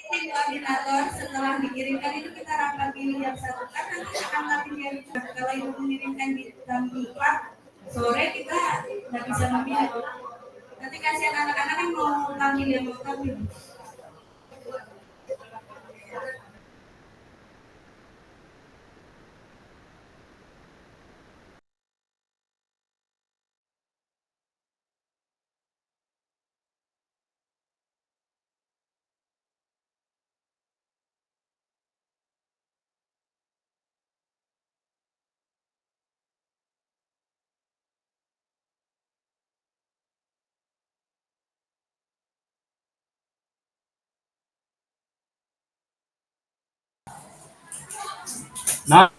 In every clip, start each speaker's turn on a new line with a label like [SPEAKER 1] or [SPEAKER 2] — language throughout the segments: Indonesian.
[SPEAKER 1] koordinator setelah dikirimkan itu kita rapat pilih yang satu kan nanti akan latih yang kalau itu mengirimkan di jam 4 sore kita nggak bisa memilih nanti kasihan anak-anak kan mau tampil yang mau tampil.
[SPEAKER 2] Nah,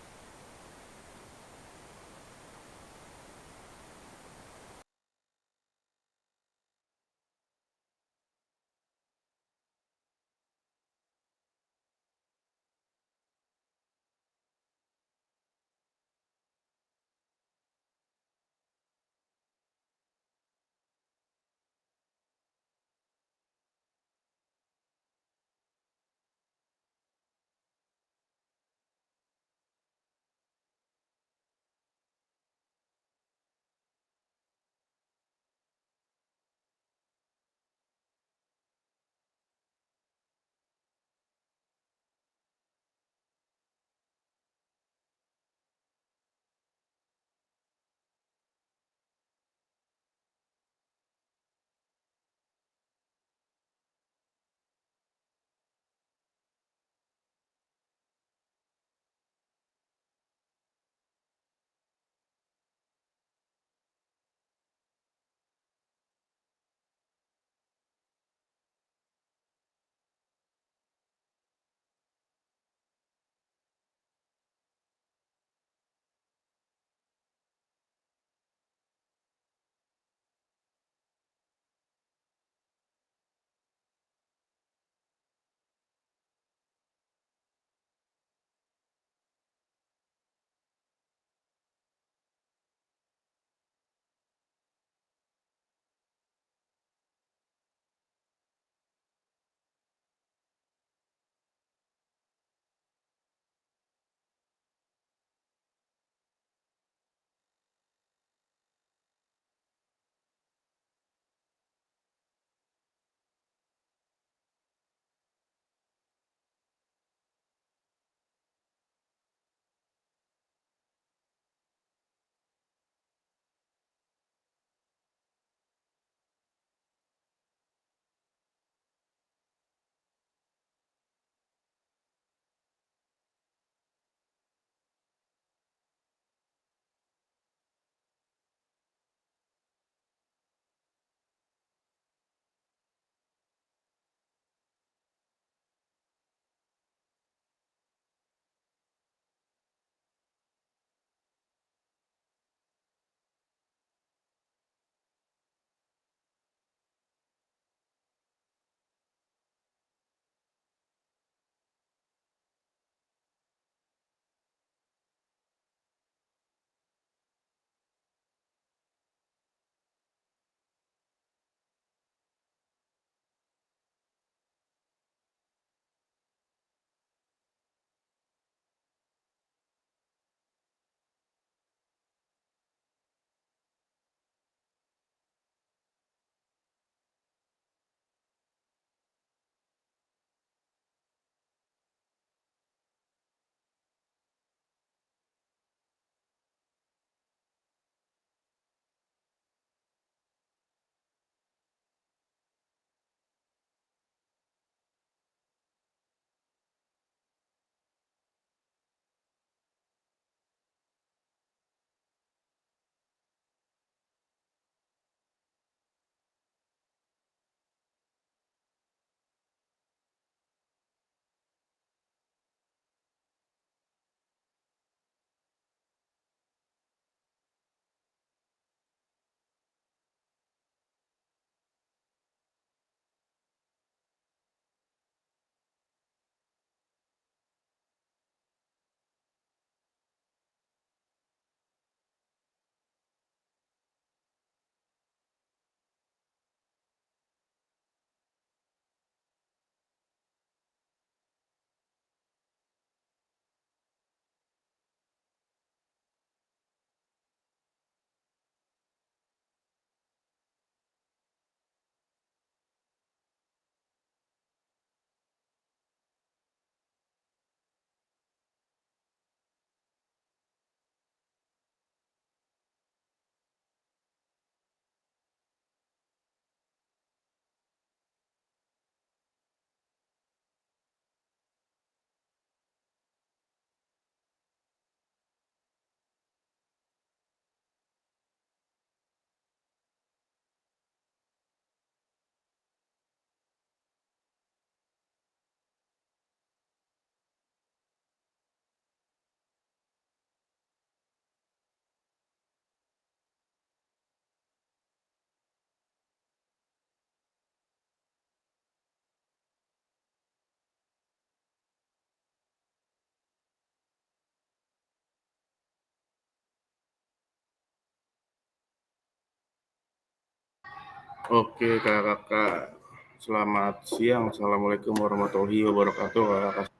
[SPEAKER 3] Oke kakak, selamat siang. Assalamualaikum warahmatullahi wabarakatuh kakak.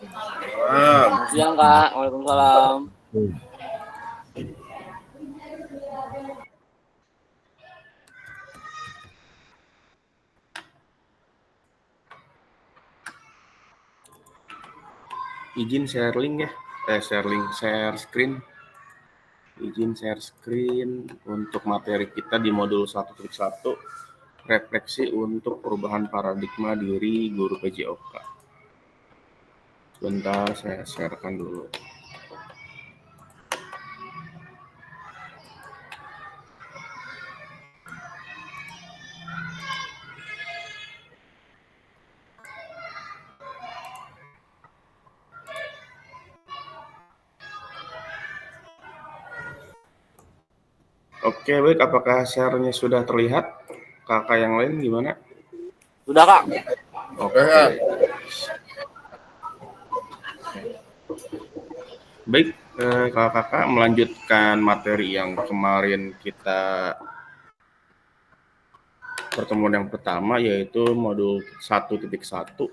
[SPEAKER 4] Selamat siang Kak, waalaikumsalam.
[SPEAKER 3] Izin share link ya, share screen. Izin share screen untuk materi kita di modul 1.1, refleksi untuk perubahan paradigma diri guru PJOK. Sebentar, saya sharekan dulu. Oke, baik. Apakah share-nya sudah terlihat? Kakak yang lain gimana?
[SPEAKER 4] Sudah Kak.
[SPEAKER 3] Oke. Baik, kakak melanjutkan materi yang kemarin kita pertemuan yang pertama, yaitu modul 1.1,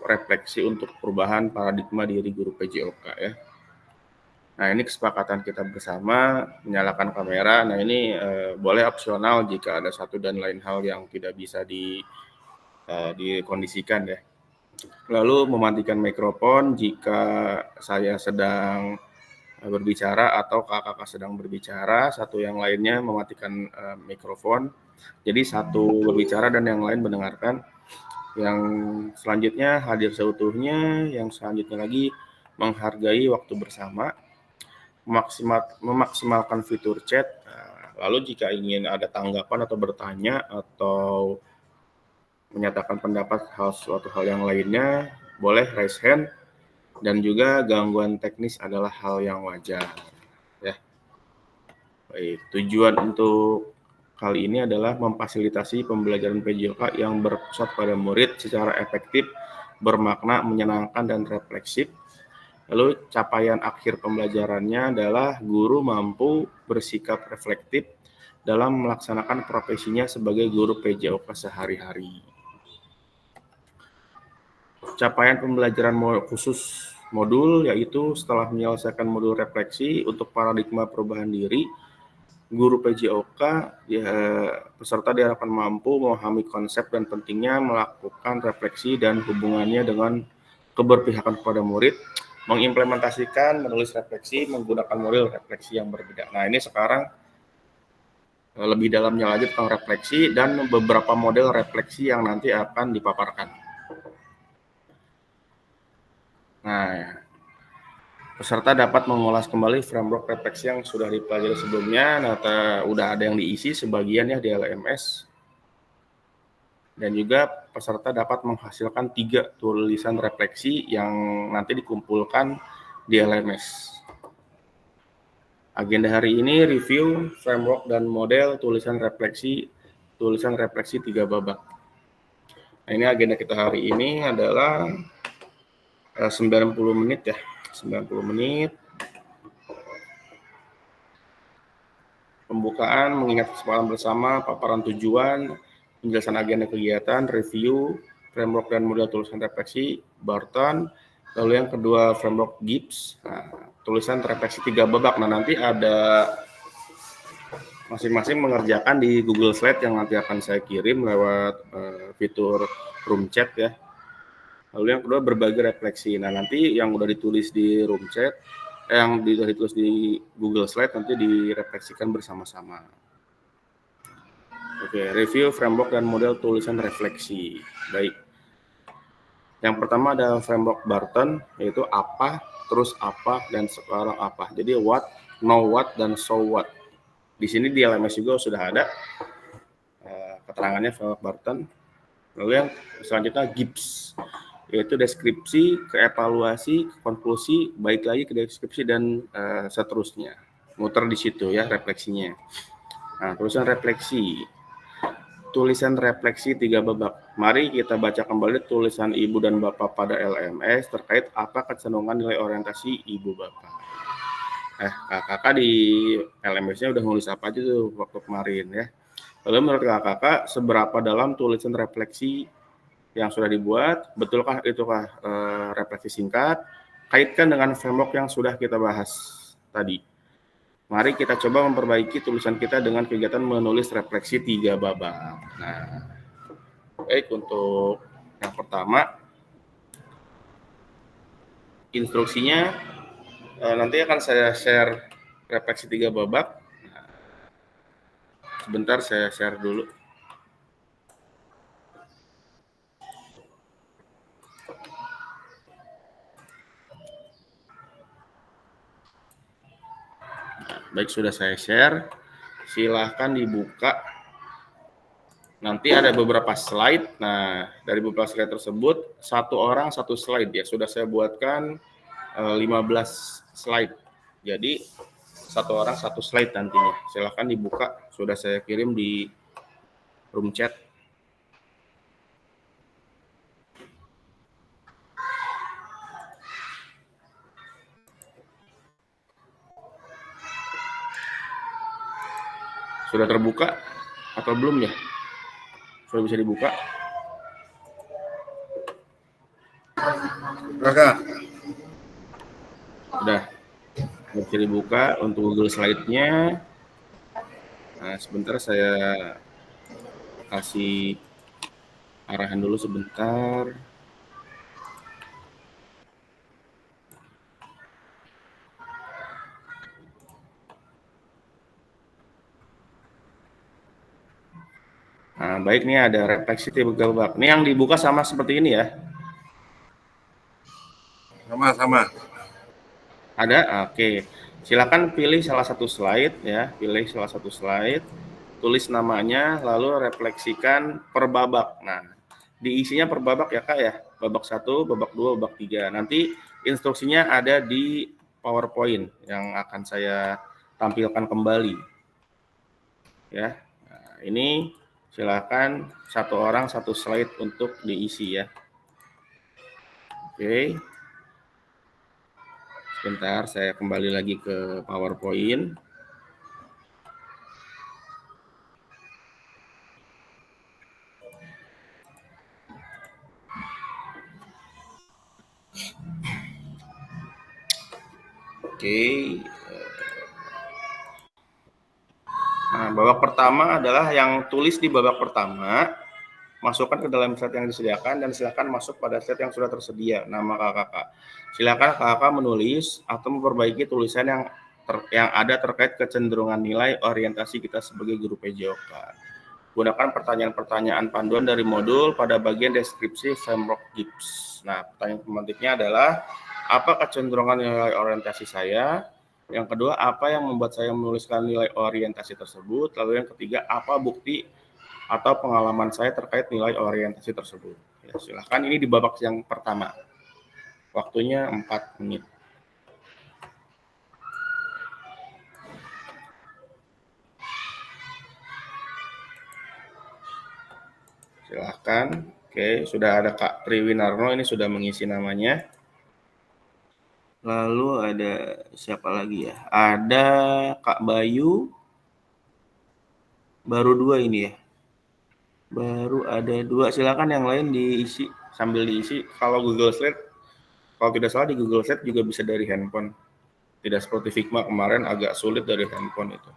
[SPEAKER 3] refleksi untuk perubahan paradigma diri guru PJOK ya. Nah, ini kesepakatan kita bersama, menyalakan kamera. Nah, ini boleh opsional jika ada satu dan lain hal yang tidak bisa dikondisikan ya. Lalu mematikan mikrofon jika saya sedang berbicara atau kakak sedang berbicara, satu yang lainnya mematikan mikrofon. Jadi satu berbicara dan yang lain mendengarkan. Yang selanjutnya hadir seutuhnya, yang selanjutnya lagi menghargai waktu bersama, memaksimalkan fitur chat. Lalu jika ingin ada tanggapan atau bertanya atau menyatakan pendapat suatu hal yang lainnya, boleh raise hand. Dan juga gangguan teknis adalah hal yang wajar ya. Baik, tujuan untuk kali ini adalah memfasilitasi pembelajaran PJOK yang berpusat pada murid secara efektif, bermakna, menyenangkan, dan refleksif. Lalu capaian akhir pembelajarannya adalah guru mampu bersikap reflektif dalam melaksanakan profesinya sebagai guru PJOK sehari-hari. Capaian pembelajaran khusus modul yaitu setelah menyelesaikan modul refleksi untuk paradigma perubahan diri, guru PJOK peserta diharapkan mampu memahami konsep dan pentingnya melakukan refleksi dan hubungannya dengan keberpihakan kepada murid, mengimplementasikan menulis refleksi menggunakan model refleksi yang berbeda. Nah, ini sekarang lebih dalamnya lagi tentang refleksi dan beberapa model refleksi yang nanti akan dipaparkan. Nah, peserta dapat mengulas kembali framework refleksi yang sudah dipelajari sebelumnya. Nah, udah ada yang diisi sebagian ya di LMS. Dan juga peserta dapat menghasilkan 3 tulisan refleksi yang nanti dikumpulkan di LMS. Agenda hari ini review framework dan model tulisan refleksi 3 babak. Nah, ini agenda kita hari ini adalah 90 menit ya. 90 menit. Pembukaan, mengingat kesepakatan bersama, paparan tujuan, penjelasan agenda kegiatan, review, framework dan model tulisan refleksi, Barton. Lalu yang kedua framework Gibbs, tulisan refleksi 3 babak. Nah, nanti ada masing-masing mengerjakan di Google Slide yang nanti akan saya kirim lewat fitur room chat ya. Lalu yang kedua berbagi refleksi. Nah, nanti yang udah ditulis di room chat, yang ditulis di Google Slide nanti direfleksikan bersama-sama. Oke, review framework dan model tulisan refleksi. Baik. Yang pertama ada framework Barton, yaitu apa, terus apa, dan sekarang apa. Jadi what, know what, dan so what. Di sini di LMS juga sudah ada keterangannya framework Barton. Lalu yang selanjutnya Gibbs, yaitu deskripsi, keevaluasi, konklusi, baik lagi ke deskripsi dan seterusnya. Muter di situ ya refleksinya. Nah, tulisan refleksi. Tulisan refleksi 3 babak. Mari kita baca kembali tulisan Ibu dan Bapak pada LMS terkait apa kecenderungan nilai orientasi Ibu Bapak. kakak di LMS-nya udah nulis apa aja tuh waktu kemarin ya. Lalu menurut kakak seberapa dalam tulisan refleksi yang sudah dibuat? Betulkah itukah refleksi singkat? Kaitkan dengan framework yang sudah kita bahas tadi. Mari kita coba memperbaiki tulisan kita dengan kegiatan menulis refleksi 3 babak. Nah, baik, untuk yang pertama, instruksinya nanti akan saya share refleksi 3 babak. Nah, sebentar saya share dulu. Baik, sudah saya share. Silahkan dibuka. Nanti ada beberapa slide. Nah, dari beberapa slide tersebut, satu orang satu slide ya. Sudah saya buatkan 15 slide. Jadi, satu orang satu slide nantinya. Silahkan dibuka. Sudah saya kirim di room chat. Sudah terbuka atau belum ya? Sudah bisa dibuka?
[SPEAKER 2] Kakak.
[SPEAKER 3] Sudah bisa dibuka untuk Google Slide-nya. Nah, sebentar saya kasih arahan dulu sebentar. Nah, baik, nih ada refleksi 3 babak. Ini yang dibuka sama seperti ini ya?
[SPEAKER 2] Sama-sama.
[SPEAKER 3] Ada? Oke. Silakan pilih salah satu slide ya, pilih salah satu slide, tulis namanya, lalu refleksikan per babak. Nah, diisinya per babak ya Kak ya, babak 1, babak 2, babak 3. Nanti instruksinya ada di PowerPoint yang akan saya tampilkan kembali. Ya, nah, ini silakan satu orang satu slide untuk diisi ya. Oke. Sebentar, saya kembali lagi ke PowerPoint. Oke. Nah, babak pertama adalah yang tulis di babak pertama, masukkan ke dalam slide yang disediakan dan silakan masuk pada slide yang sudah tersedia nama kakak. Silakan kakak menulis atau memperbaiki tulisan yang ada terkait kecenderungan nilai orientasi kita sebagai guru PJOK. Gunakan pertanyaan-pertanyaan panduan dari modul pada bagian deskripsi framework GIPS. Nah, pertanyaan pemantiknya adalah apa kecenderungan nilai orientasi saya? Yang kedua, apa yang membuat saya menuliskan nilai orientasi tersebut? Lalu yang ketiga, apa bukti atau pengalaman saya terkait nilai orientasi tersebut? Ya, silahkan, ini di babak yang pertama. Waktunya 4 menit. Silahkan. Oke, sudah ada Kak Triwinarno, ini sudah mengisi namanya. Lalu ada siapa lagi ya? Ada Kak Bayu. Baru 2 ini ya. Baru ada 2. Silakan yang lain diisi, sambil diisi. Kalau Google Slide, kalau tidak salah di Google Slide juga bisa dari handphone. Tidak seperti Figma kemarin agak sulit dari handphone itu.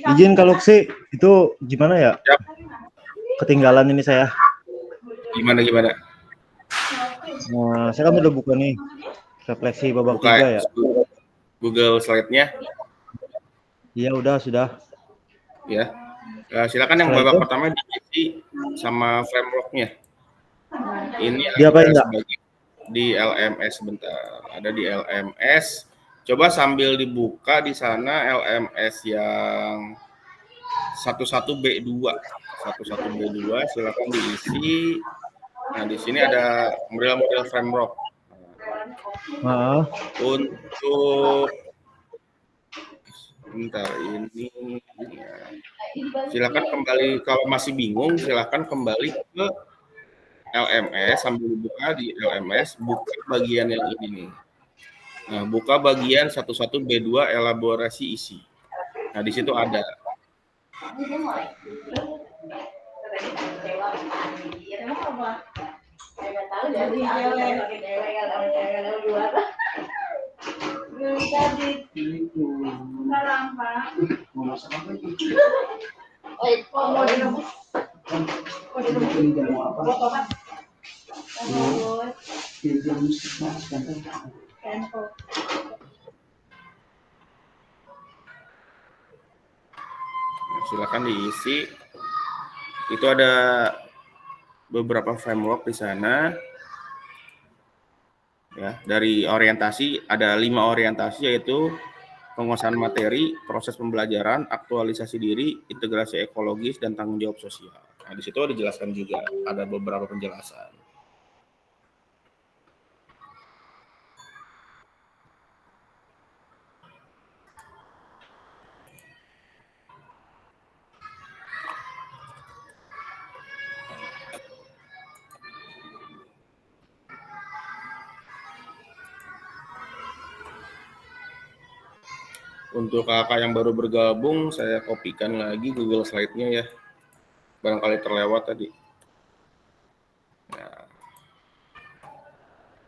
[SPEAKER 5] Izin Kak Luksi, itu gimana ya?
[SPEAKER 3] Yap.
[SPEAKER 5] Ketinggalan ini saya.
[SPEAKER 3] Gimana?
[SPEAKER 5] Nah, saya kan udah buka nih refleksi babak
[SPEAKER 3] Buka
[SPEAKER 5] 3 ya.
[SPEAKER 3] Google Slide-nya.
[SPEAKER 5] Iya, sudah.
[SPEAKER 3] Ya. Silakan yang babak pertama diisi sama framework-nya. Ini ada di LMS, bentar. Ada di LMS. Coba sambil dibuka di sana LMS yang 11B2. 11B2 silakan diisi. Nah, di sini ada model framework. Untuk Bentar ini ya. Silakan kembali kalau masih bingung, silakan kembali ke LMS sambil buka di LMS, buka bagian yang ini nih. Nah, buka bagian 11 B2 elaborasi isi. Nah, di situ ada. Silakan diisi. Itu ada beberapa framework di sana. Ya, dari orientasi ada 5 orientasi, yaitu penguasaan materi, proses pembelajaran, aktualisasi diri, integrasi ekologis, dan tanggung jawab sosial. Nah, di situ dijelaskan juga, ada beberapa penjelasan. Untuk kakak yang baru bergabung, saya kopikan lagi Google Slide-nya ya. Barangkali terlewat tadi. Nah.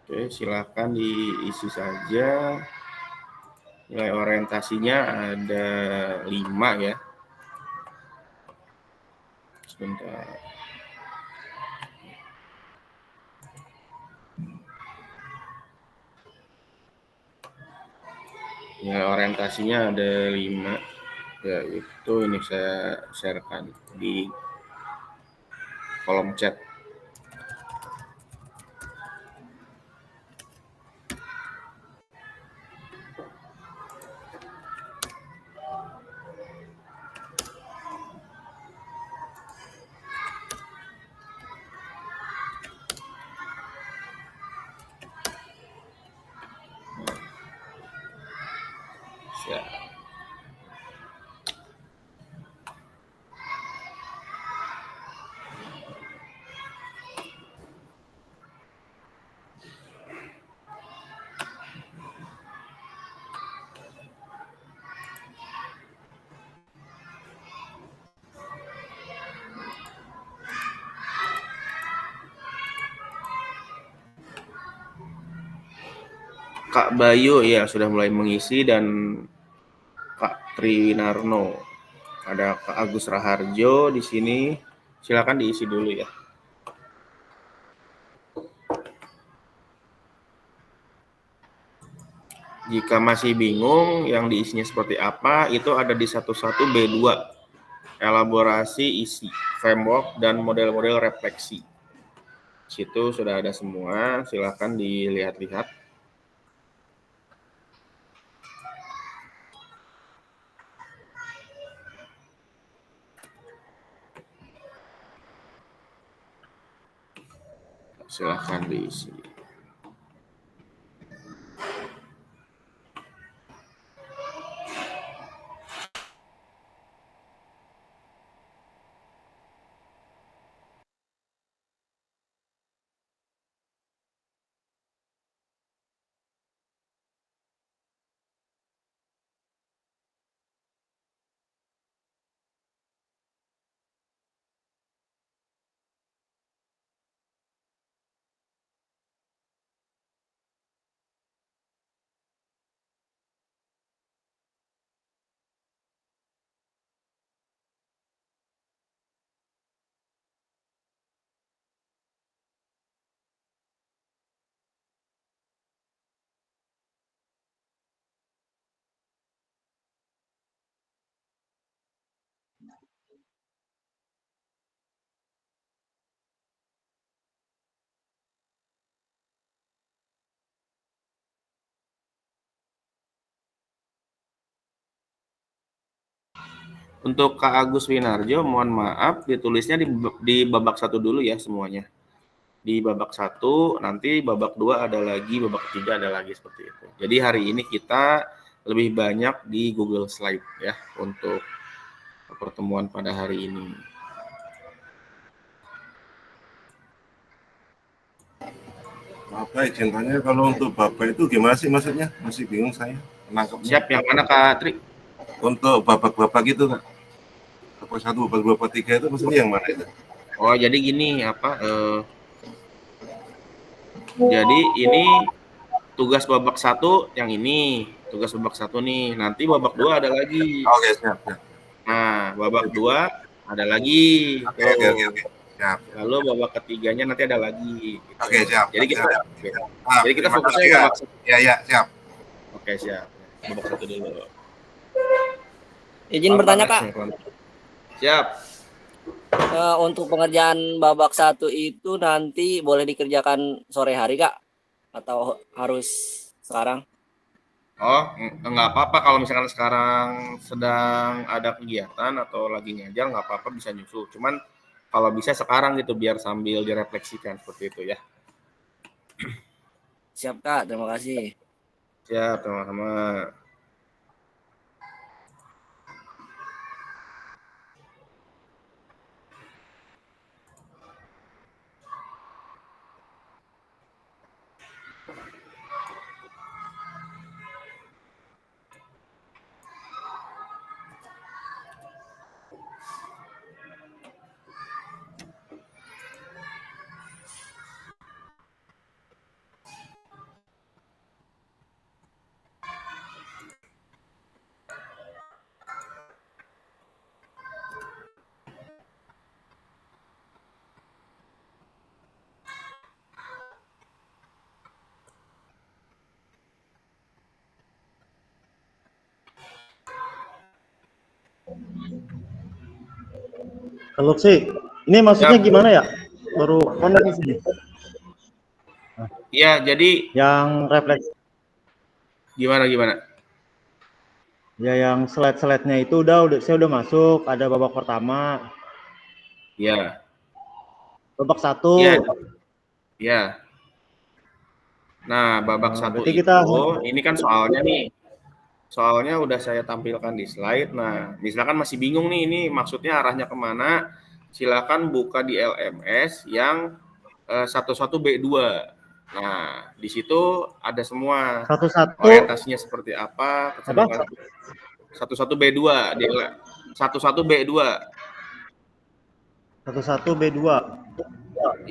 [SPEAKER 3] Oke, silakan diisi saja. Nilai orientasinya ada 5 ya. Sebentar. Nilai orientasinya ada 5. Ya, itu ini saya sharekan di kolom chat. Ya. Kak Bayu ya sudah mulai mengisi, dan Kak Triwinarno. Ada Kak Agus Raharjo di sini. Silakan diisi dulu ya. Jika masih bingung yang diisinya seperti apa, itu ada di 11 B2. Elaborasi isi, framework, dan model-model refleksi. Situ sudah ada semua, silakan dilihat-lihat. Silakan diisi. Untuk Kak Agus Winarjo, mohon maaf ditulisnya di babak 1 dulu ya semuanya. Di babak 1, nanti babak 2 ada lagi, babak 3 ada lagi, seperti itu. Jadi hari ini kita lebih banyak di Google Slide ya untuk pertemuan pada hari ini.
[SPEAKER 6] Bapak izin tanya, kalau untuk Bapak itu gimana sih maksudnya? Masih bingung saya menangkapnya.
[SPEAKER 3] Siap, yang mana Kak Tri?
[SPEAKER 6] Untuk babak-babak itu Kak. Babak 1, babak 2, babak 3 itu maksudnya yang mana itu?
[SPEAKER 3] Oh, jadi gini jadi ini tugas babak 1 yang ini, tugas babak 1 nih. Nanti babak 2 ada lagi.
[SPEAKER 6] Oke, siap.
[SPEAKER 3] Nah, babak 2 ada lagi.
[SPEAKER 6] Oke. Siap.
[SPEAKER 3] Lalu babak ketiganya nanti ada lagi. Gitu.
[SPEAKER 6] Oke, siap.
[SPEAKER 3] Jadi kita
[SPEAKER 6] Jadi
[SPEAKER 3] kita fokusnya ke babak 1.
[SPEAKER 6] Ya, siap.
[SPEAKER 3] Oke, siap. Babak 1 dulu.
[SPEAKER 4] Izin bertanya Kak.
[SPEAKER 3] Siap.
[SPEAKER 4] Untuk pengerjaan babak 1 itu nanti boleh dikerjakan sore hari Kak? Atau harus sekarang?
[SPEAKER 3] Oh, nggak apa-apa kalau misalkan sekarang sedang ada kegiatan atau lagi ngajar, nggak apa-apa bisa nyusul. Cuman kalau bisa sekarang gitu biar sambil direfleksikan seperti itu ya.
[SPEAKER 4] Siap Kak, terima kasih.
[SPEAKER 3] Siap, sama-sama.
[SPEAKER 5] Kalau sih, ini maksudnya gimana ya? Baru connect di sini.
[SPEAKER 3] Iya, jadi
[SPEAKER 5] Yang refleks,
[SPEAKER 3] gimana?
[SPEAKER 5] ya yang slide-nya itu saya udah masuk, ada babak pertama,
[SPEAKER 3] Iya.
[SPEAKER 5] babak 1.
[SPEAKER 3] Iya. Nah, babak 1
[SPEAKER 5] berarti
[SPEAKER 3] itu, ini kan soalnya nih. Soalnya udah saya tampilkan di slide. Nah, misalkan masih bingung nih, ini maksudnya arahnya kemana, silakan buka di LMS yang 11B2. Nah, di situ ada semua
[SPEAKER 5] 11
[SPEAKER 3] orientasinya seperti apa, kecenderungan 11B2 di 11B2.
[SPEAKER 5] 11B2.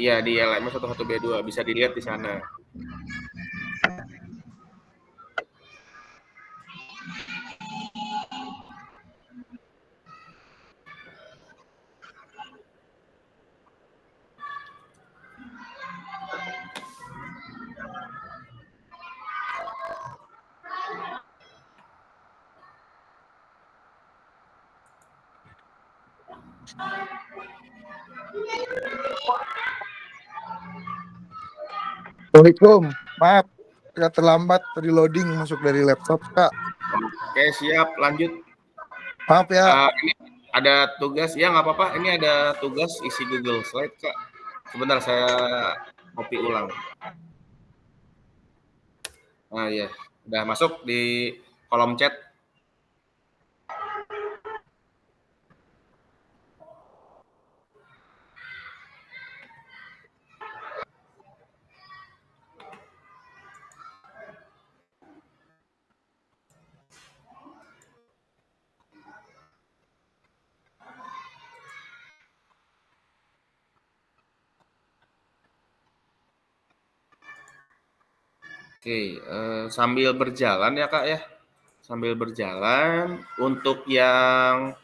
[SPEAKER 3] Iya, di LMS 11B2 bisa dilihat di sana.
[SPEAKER 7] Assalamualaikum, maaf agak terlambat reloading masuk dari laptop Kak.
[SPEAKER 3] Oke, siap, lanjut.
[SPEAKER 7] Maaf ya.
[SPEAKER 3] Ini ada tugas, ya nggak apa-apa. Ini ada tugas isi Google Slide, Kak. Sebentar saya copy ulang. Nah ya, udah masuk di kolom chat. Oke, sambil berjalan ya Kak ya. Sambil berjalan, untuk yang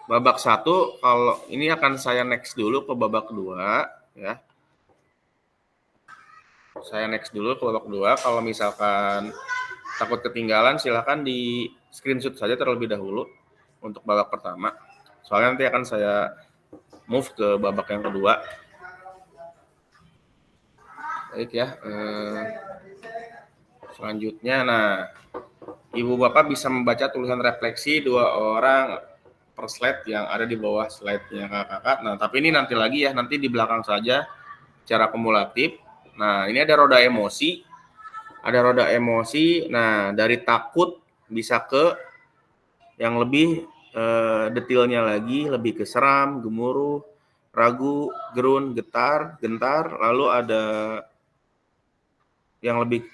[SPEAKER 3] babak 1, kalau ini akan saya next dulu ke babak 2 ya. Saya next dulu ke babak 2. Kalau misalkan takut ketinggalan, silakan di screenshot saja terlebih dahulu untuk babak pertama. Soalnya nanti akan saya move ke babak yang kedua. Baik ya, selanjutnya, nah, Ibu Bapak bisa membaca tulisan refleksi 2 orang per slide yang ada di bawah slide-nya kakak. Nah, tapi ini nanti lagi ya, nanti di belakang saja secara kumulatif. Nah, ini ada roda emosi. ada roda emosi. Nah, dari takut bisa ke yang lebih detailnya lagi, lebih ke seram, gemuruh, ragu, gerun, getar, gentar, lalu ada yang lebih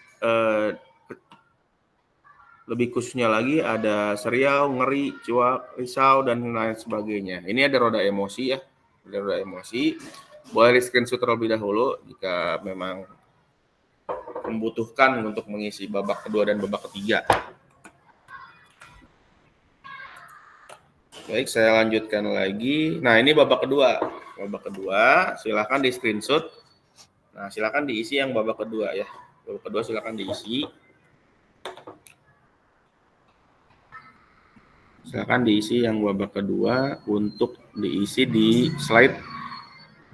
[SPEAKER 3] khususnya lagi ada seriau, ngeri, cuak, risau, dan lain sebagainya. Ini ada roda emosi ya, ada roda emosi. Boleh di screenshot terlebih dahulu jika memang membutuhkan untuk mengisi babak kedua dan babak ketiga. Baik, saya lanjutkan lagi. Nah, ini babak kedua. Babak kedua, silakan di screenshot. Nah, silakan diisi yang babak kedua ya. Babak kedua silakan diisi. Silakan diisi yang babak kedua untuk diisi di slide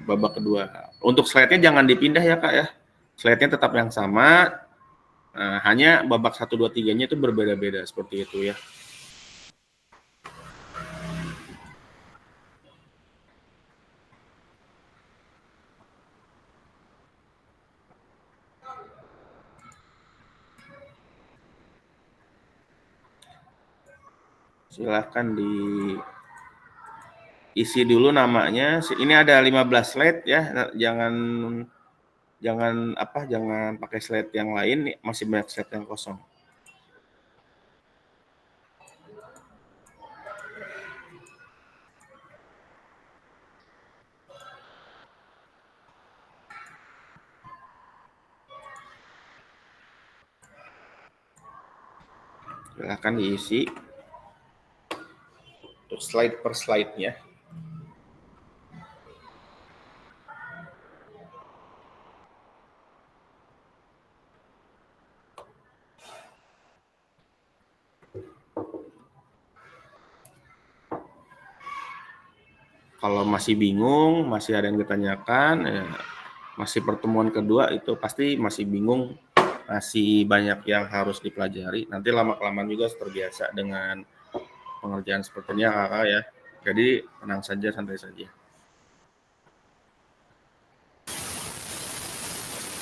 [SPEAKER 3] babak kedua. Untuk slide-nya jangan dipindah ya Kak ya. Slide-nya tetap yang sama. Nah, hanya babak 1, 2, 3-nya itu berbeda-beda seperti itu ya. Silahkan diisi dulu namanya. Ini ada 15 slide ya. Jangan pakai slide yang lain, masih banyak slide yang kosong. Silahkan diisi untuk slide per slide-nya. Kalau masih bingung, masih ada yang ditanyakan, ya, masih pertemuan kedua itu pasti masih bingung, masih banyak yang harus dipelajari. Nanti lama-kelamaan juga terbiasa dengan pengerjaan sepertinya Kakak ya. Jadi tenang saja, santai saja.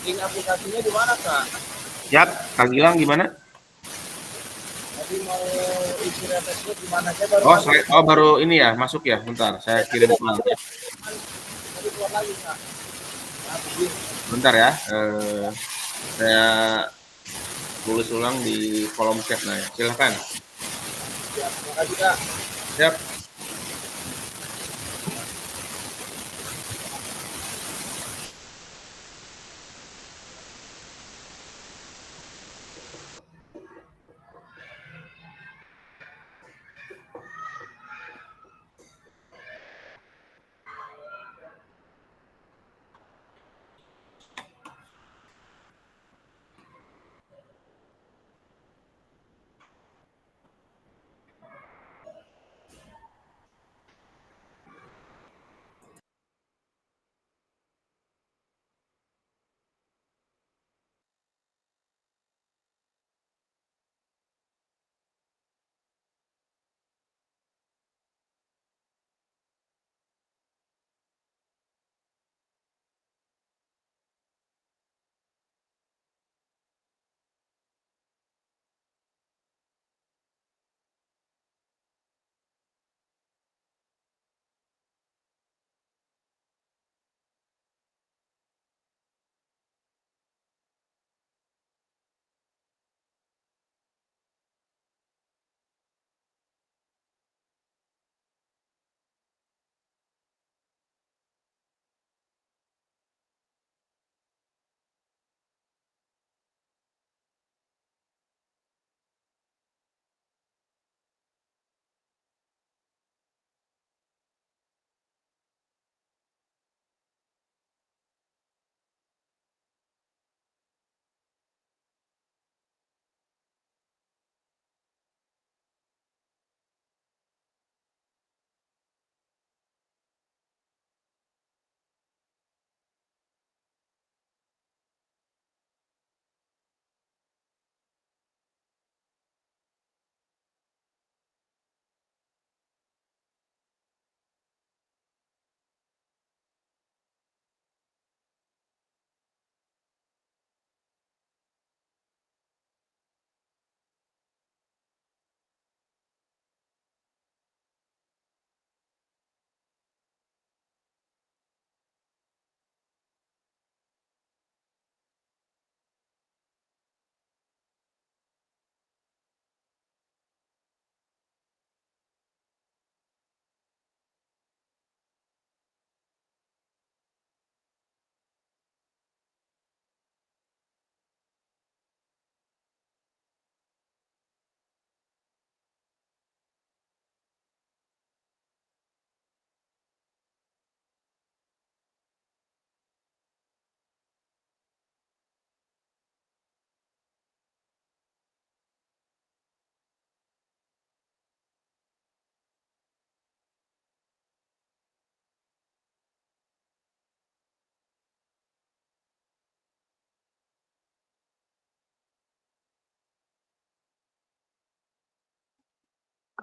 [SPEAKER 4] Link aplikasinya di mana, Kak?
[SPEAKER 3] Siap, Kak Gilang gimana?
[SPEAKER 4] Tadi mau isi refresh di mana aja baru.
[SPEAKER 3] Baru ini ya, masuk ya. Bentar, saya kirim pulang.
[SPEAKER 4] Tadi keluar lagi, Kak.
[SPEAKER 3] Bentar ya. Saya tulis ulang di kolom chat. Nah, silakan.
[SPEAKER 4] Ya, terima kasih, Kak.
[SPEAKER 3] Siap.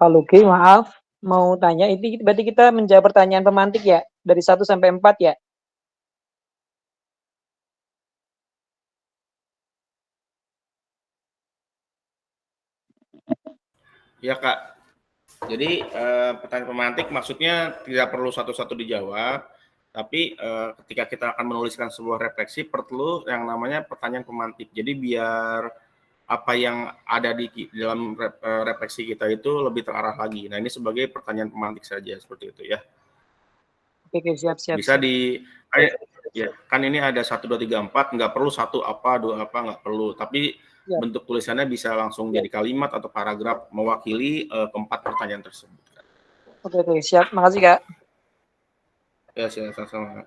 [SPEAKER 8] Kak Luki, maaf, mau tanya, ini berarti kita menjawab pertanyaan pemantik ya? Dari 1 sampai 4 ya?
[SPEAKER 3] Ya Kak, jadi pertanyaan pemantik maksudnya tidak perlu satu-satu dijawab, tapi ketika kita akan menuliskan sebuah refleksi perlu yang namanya pertanyaan pemantik. Jadi biar apa yang ada di dalam refleksi kita itu lebih terarah lagi. Nah ini sebagai pertanyaan pemantik saja seperti itu ya.
[SPEAKER 8] Oke, siap, siap,
[SPEAKER 3] Bisa
[SPEAKER 8] siap.
[SPEAKER 3] ya kan ini ada 1, 2, 3, 4, nggak perlu satu apa, dua apa, nggak perlu. Tapi
[SPEAKER 8] Siap.
[SPEAKER 3] bentuk tulisannya bisa langsung jadi kalimat atau paragraf mewakili keempat pertanyaan tersebut.
[SPEAKER 8] Oke, siap. Makasih, Kak.
[SPEAKER 3] Ya, silakan sama.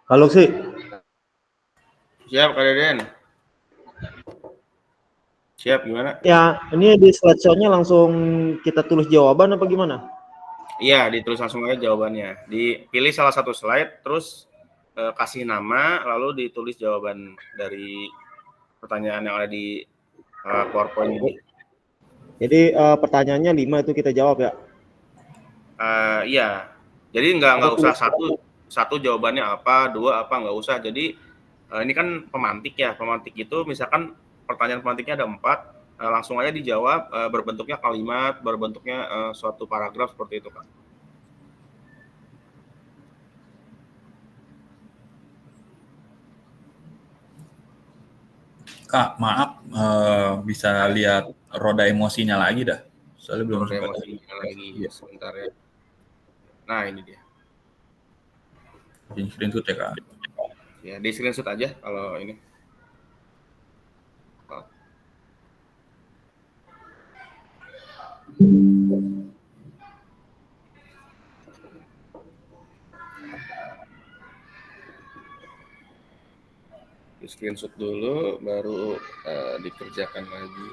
[SPEAKER 5] Halo sih.
[SPEAKER 3] Siap, Kak Deden. Siap, gimana?
[SPEAKER 5] Ya, ini di slideshow-nya langsung kita tulis jawaban apa gimana?
[SPEAKER 3] Iya, ditulis langsung aja jawabannya. Dipilih salah satu slide, terus kasih nama, lalu ditulis jawaban dari pertanyaan yang ada di PowerPoint ini.
[SPEAKER 5] Jadi pertanyaannya 5 itu kita jawab ya?
[SPEAKER 3] Iya, jadi nggak
[SPEAKER 5] Apa
[SPEAKER 3] usah
[SPEAKER 5] tulis?
[SPEAKER 3] satu jawabannya apa, dua apa, nggak usah. Jadi ini kan pemantik ya, pemantik itu misalkan pertanyaan pemantiknya ada 4, langsung aja dijawab berbentuknya kalimat, berbentuknya suatu paragraf seperti itu, Kak.
[SPEAKER 2] Kak, maaf, bisa lihat roda emosinya lagi dah. Soalnya belum
[SPEAKER 3] Roda
[SPEAKER 2] sempat.
[SPEAKER 3] emosinya lagi,
[SPEAKER 2] Iya.
[SPEAKER 3] sebentar ya. Nah, ini dia.
[SPEAKER 2] Bikin screenshot ya, Kak.
[SPEAKER 3] Ya, di screenshot aja kalau ini. Di screenshot dulu, baru dikerjakan lagi.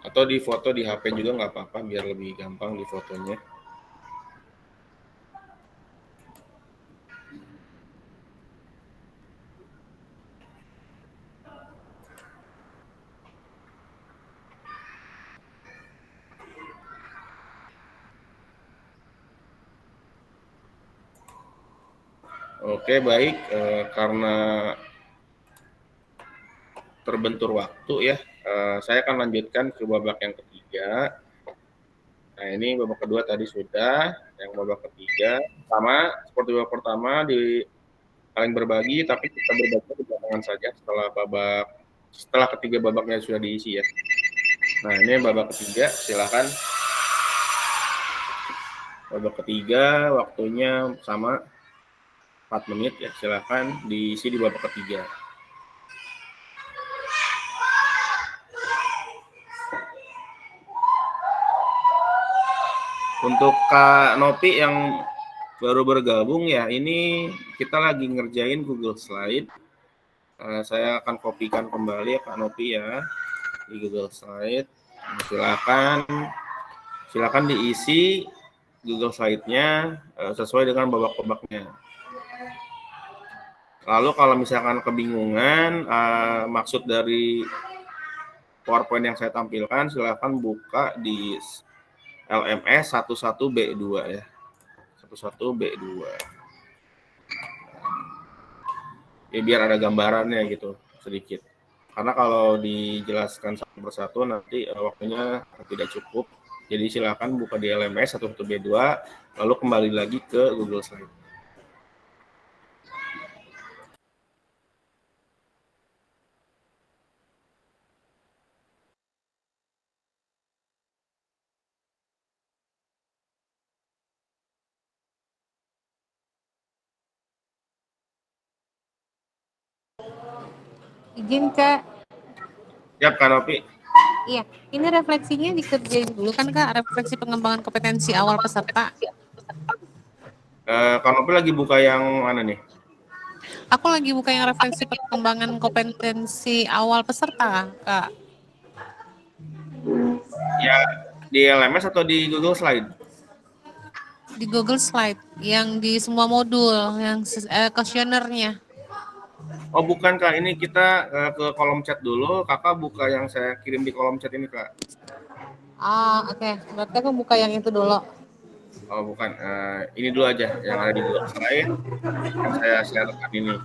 [SPEAKER 3] Atau di foto di HP juga nggak apa-apa, biar lebih gampang di fotonya. Oke, baik. Karena terbentur waktu ya, saya akan lanjutkan ke babak yang ketiga. Nah, ini babak kedua tadi sudah, yang babak ketiga sama seperti babak pertama di saling berbagi, tapi kita berbagi di belakangan saja setelah ketiga babaknya sudah diisi ya. Nah, ini babak ketiga, silakan. Babak ketiga waktunya sama 4 menit ya, silakan diisi di babak ketiga. Untuk Kak Nopi yang baru bergabung ya, ini kita lagi ngerjain Google Slide. Saya akan kopikan kembali ya Kak Nopi ya di Google Slide. Silakan diisi Google Slide-nya sesuai dengan babak-babaknya. Lalu kalau misalkan kebingungan maksud dari PowerPoint yang saya tampilkan, silakan buka di LMS 11B2 ya. 11B2. Ya biar ada gambarannya gitu sedikit. Karena kalau dijelaskan satu persatu nanti waktunya tidak cukup. Jadi silakan buka di LMS 11B2 lalu kembali lagi ke Google Slide.
[SPEAKER 9] Izin Kak,
[SPEAKER 3] Siap Kak Nopi.
[SPEAKER 9] iya, ini refleksinya dikerjain dulu kan Kak, refleksi pengembangan kompetensi awal peserta.
[SPEAKER 3] Kak Nopi lagi buka yang mana nih?
[SPEAKER 9] Aku lagi buka yang refleksi pengembangan kompetensi awal peserta Kak.
[SPEAKER 3] Ya di LMS atau di Google Slide?
[SPEAKER 9] Di Google Slide, yang di semua modul, yang kuesionernya.
[SPEAKER 3] Oh bukan Kak, ini kita ke kolom chat dulu. Kakak buka yang saya kirim di kolom chat ini Kak.
[SPEAKER 9] Oke. Berarti aku buka yang itu dulu.
[SPEAKER 3] Oh bukan, ini dulu aja yang ada di Google Slide yang saya sharekan ini.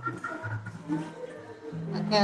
[SPEAKER 9] Oke.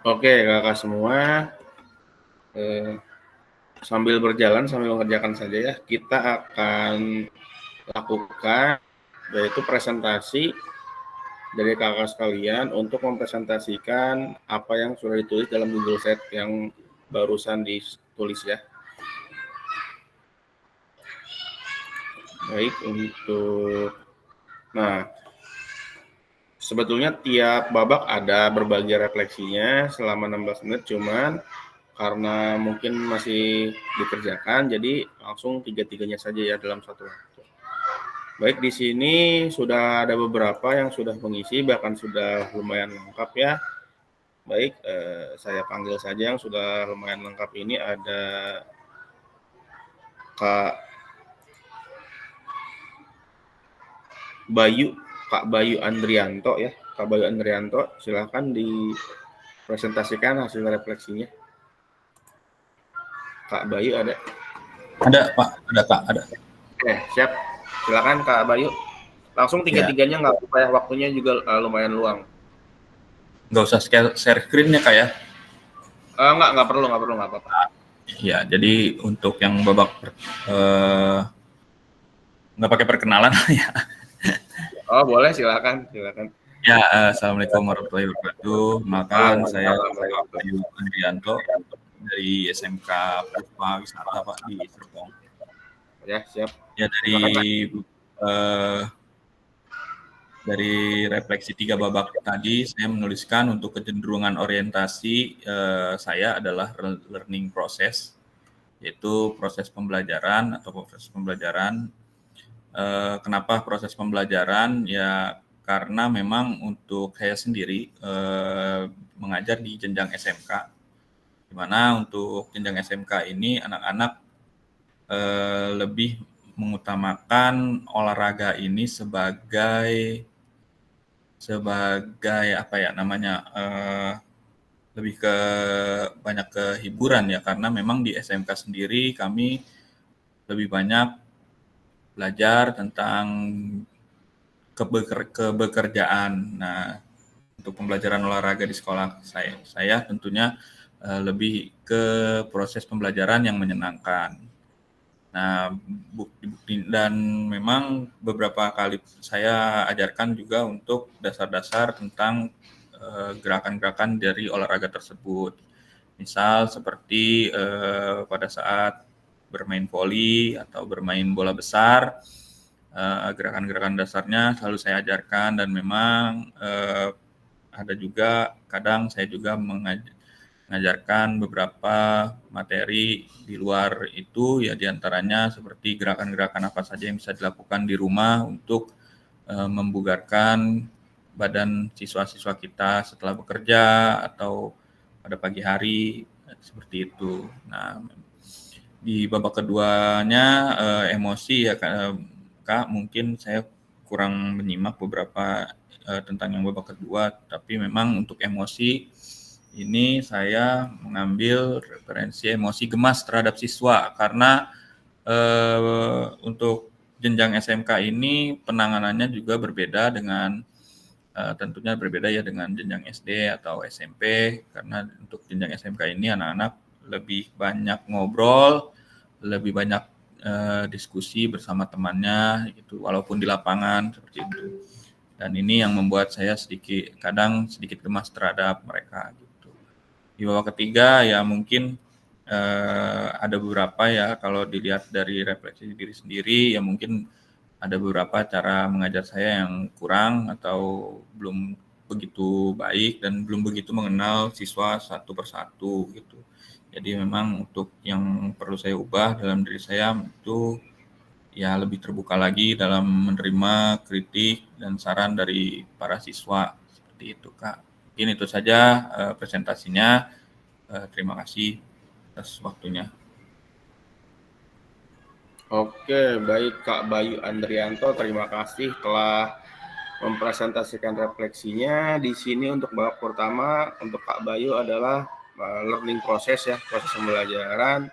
[SPEAKER 3] Oke, kakak semua, sambil berjalan, sambil mengerjakan saja ya, kita akan lakukan yaitu presentasi dari kakak sekalian untuk mempresentasikan apa yang sudah ditulis dalam Google Sheet yang barusan ditulis ya. Baik, nah, sebetulnya tiap babak ada berbagai refleksinya selama 16 menit, cuman karena mungkin masih dikerjakan, jadi langsung tiga-tiganya saja ya dalam satu waktu. Baik, di sini sudah ada beberapa yang sudah mengisi, bahkan sudah lumayan lengkap ya. Baik, saya panggil saja yang sudah lumayan lengkap ini. Ada Kak Bayu Andrianto ya. Kak Bayu Andrianto, silahkan dipresentasikan hasil refleksinya. Kak Bayu ada?
[SPEAKER 2] Ada Pak, ada Kak, ada.
[SPEAKER 3] Oke, siap. Silakan Kak Bayu. Langsung tiga-tiganya nggak apa ya, waktunya juga lumayan luang.
[SPEAKER 2] Nggak usah share screen-nya Kak ya?
[SPEAKER 3] Nggak perlu, nggak apa-apa.
[SPEAKER 2] Ya, jadi untuk yang babak nggak pakai perkenalan ya.
[SPEAKER 3] Oh, boleh, silakan.
[SPEAKER 2] Ya, Assalamualaikum warahmatullahi wabarakatuh. Maka saya Bayu Andrianto dari SMK Puspa Wisata Pak di Serpong.
[SPEAKER 3] Ya, siap.
[SPEAKER 2] Ya, dari refleksi 3 babak tadi, saya menuliskan untuk kecenderungan orientasi saya adalah learning process, yaitu proses pembelajaran atau proses pembelajaran. Kenapa proses pembelajaran? Ya, karena memang untuk saya sendiri mengajar di jenjang SMK, di mana untuk jenjang SMK ini anak-anak lebih mengutamakan olahraga ini sebagai apa ya namanya, lebih ke banyak ke hiburan ya, karena memang di SMK sendiri kami lebih banyak belajar tentang kebekerjaan. Nah, untuk pembelajaran olahraga di sekolah saya tentunya lebih ke proses pembelajaran yang menyenangkan. Nah, bukti dan memang beberapa kali saya ajarkan juga untuk dasar-dasar tentang gerakan-gerakan dari olahraga tersebut. Misal seperti pada saat bermain voli atau bermain bola besar, gerakan-gerakan dasarnya selalu saya ajarkan, dan memang ada juga kadang saya juga mengajarkan beberapa materi di luar itu ya, diantaranya seperti gerakan-gerakan apa saja yang bisa dilakukan di rumah untuk membugarkan badan siswa-siswa kita setelah bekerja atau pada pagi hari, seperti itu. Nah, di babak keduanya emosi ya Kak, mungkin saya kurang menyimak beberapa tentang yang babak kedua, tapi memang untuk emosi ini saya mengambil referensi emosi gemas terhadap siswa, karena untuk jenjang SMK ini penanganannya juga berbeda dengan tentunya berbeda ya dengan jenjang SD atau SMP, karena untuk jenjang SMK ini anak-anak lebih banyak ngobrol, lebih banyak diskusi bersama temannya gitu, walaupun di lapangan seperti itu. Dan ini yang membuat saya kadang sedikit gemas terhadap mereka gitu. Di babak ketiga ya mungkin ada beberapa ya, kalau dilihat dari refleksi diri sendiri ya mungkin ada beberapa cara mengajar saya yang kurang atau belum begitu baik dan belum begitu mengenal siswa satu persatu gitu. Jadi memang untuk yang perlu saya ubah dalam diri saya itu ya lebih terbuka lagi dalam menerima kritik dan saran dari para siswa, seperti itu Kak. Mungkin itu saja presentasinya. Terima kasih atas waktunya.
[SPEAKER 3] Oke, baik Kak Bayu Andrianto, terima kasih telah mempresentasikan refleksinya. Di sini untuk babak pertama untuk Kak Bayu adalah learning process ya, proses pembelajaran.